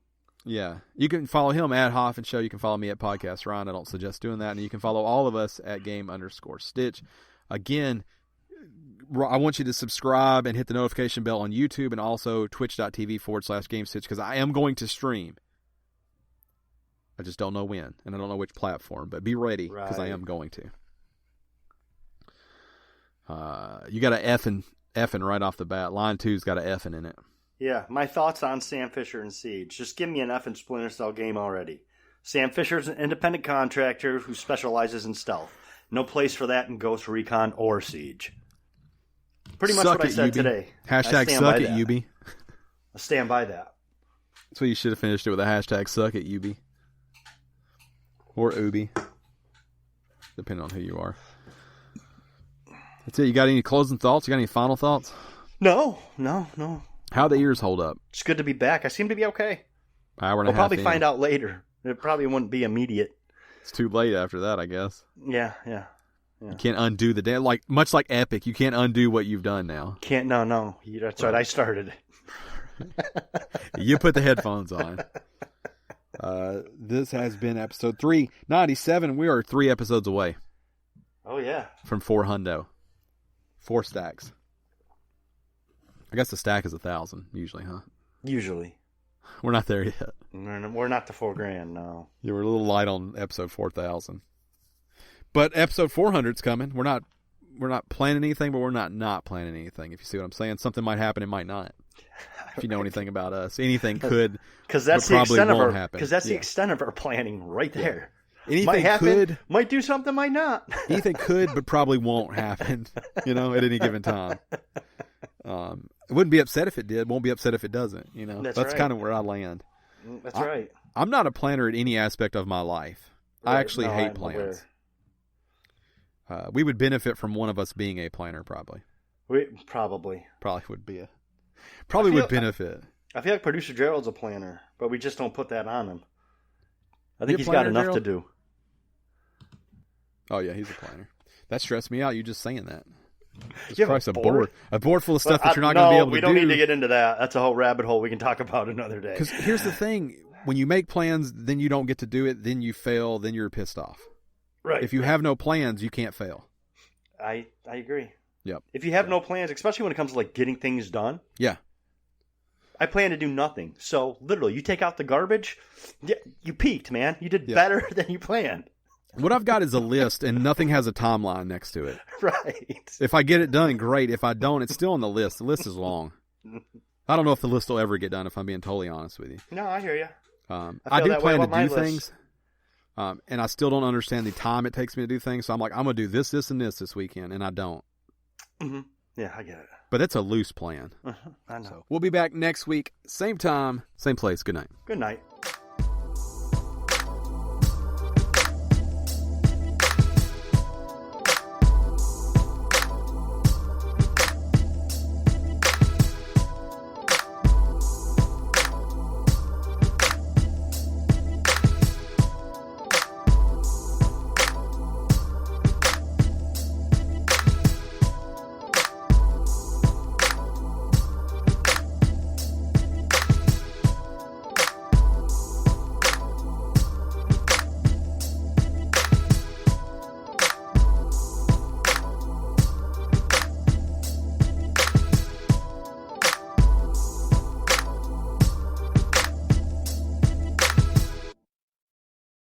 A: Yeah. You can follow him at Hoff and Show. You can follow me at Podcast Ryan. I don't suggest doing that. And you can follow all of us at Game_Stitch. Again, I want you to subscribe and hit the notification bell on YouTube and also twitch.tv/Gamestitch because I am going to stream. I just don't know when, and I don't know which platform, but be ready because I am going to. You got an effing right off the bat. Line 2's got an effing in it.
B: Yeah, my thoughts on Sam Fisher and Siege. Just give me an effing Splinter Cell game already. Sam Fisher's an independent contractor who specializes in stealth. No place for that in Ghost Recon or Siege. Pretty much what I said today.
A: Hashtag suck it, Ubi.
B: I stand by that.
A: So you should have finished it with a hashtag suck it, Ubi. Or Ubi. Depending on who you are. That's it. You got any closing thoughts? You got any final thoughts?
B: No.
A: How the ears hold up?
B: It's good to be back. I seem to be okay.
A: Hour and
B: we'll
A: a half
B: probably find out later. It probably wouldn't be immediate.
A: It's too late after that, I guess.
B: Yeah.
A: You can't undo the day. Much like Epic, you can't undo what you've done now.
B: Can't. No. That's right. I started
A: it. You put the headphones on. This has been episode 397. We are 3 episodes away.
B: Oh, yeah.
A: From 400. 4 stacks. I guess the stack is 1,000 usually, huh?
B: Usually.
A: We're not there yet.
B: We're not to $4,000, no.
A: Yeah, we're a little light on episode 4,000. But episode 400's coming. We're not planning anything, but we're not planning anything. If you see what I'm saying, something might happen, it might not. If you know anything about us, anything could.
B: Because that's the extent of our. Because that's the extent of our planning right there.
A: Anything
B: might happen,
A: could,
B: might do something, might not.
A: Anything could, but probably won't happen. At any given time. I wouldn't be upset if it did. Won't be upset if it doesn't. That's right. Kind of where I land.
B: That's right.
A: I'm not a planner in any aspect of my life. Right. I actually hate plans. We would benefit from one of us being a planner, probably.
B: Probably
A: would benefit.
B: I feel like producer Gerald's a planner, but we just don't put that on him. I think
A: You a
B: he's got
A: planner,
B: enough
A: Gerald?
B: to do.
A: Oh yeah, he's a planner. That stressed me out. You just saying that.
B: You have
A: Christ,
B: a board?
A: A board full of stuff that you're not going to be able to do.
B: We don't need to get into that. That's a whole rabbit hole we can talk about another day.
A: Because here's the thing: when you make plans, then you don't get to do it. Then you fail. Then you're pissed off.
B: Right.
A: If you have no plans, you can't fail.
B: I agree.
A: Yep.
B: If you have no plans, especially when it comes to like getting things done.
A: Yeah.
B: I plan to do nothing. So literally, you take out the garbage. Yeah, you peaked, man. You did better than you planned.
A: What I've got is a list, and nothing has a timeline next to it.
B: Right.
A: If I get it done, great. If I don't, it's still on the list. The list is long. I don't know if the list will ever get done, if I'm being totally honest with you.
B: No, I hear you.
A: I do plan to do things, and I still don't understand the time it takes me to do things. So I'm like, I'm going to do this, this, and this weekend, and I don't.
B: Mm-hmm. Yeah, I get it.
A: But it's a loose plan.
B: I know.
A: So we'll be back next week, same time, same place. Good night.
B: Good night.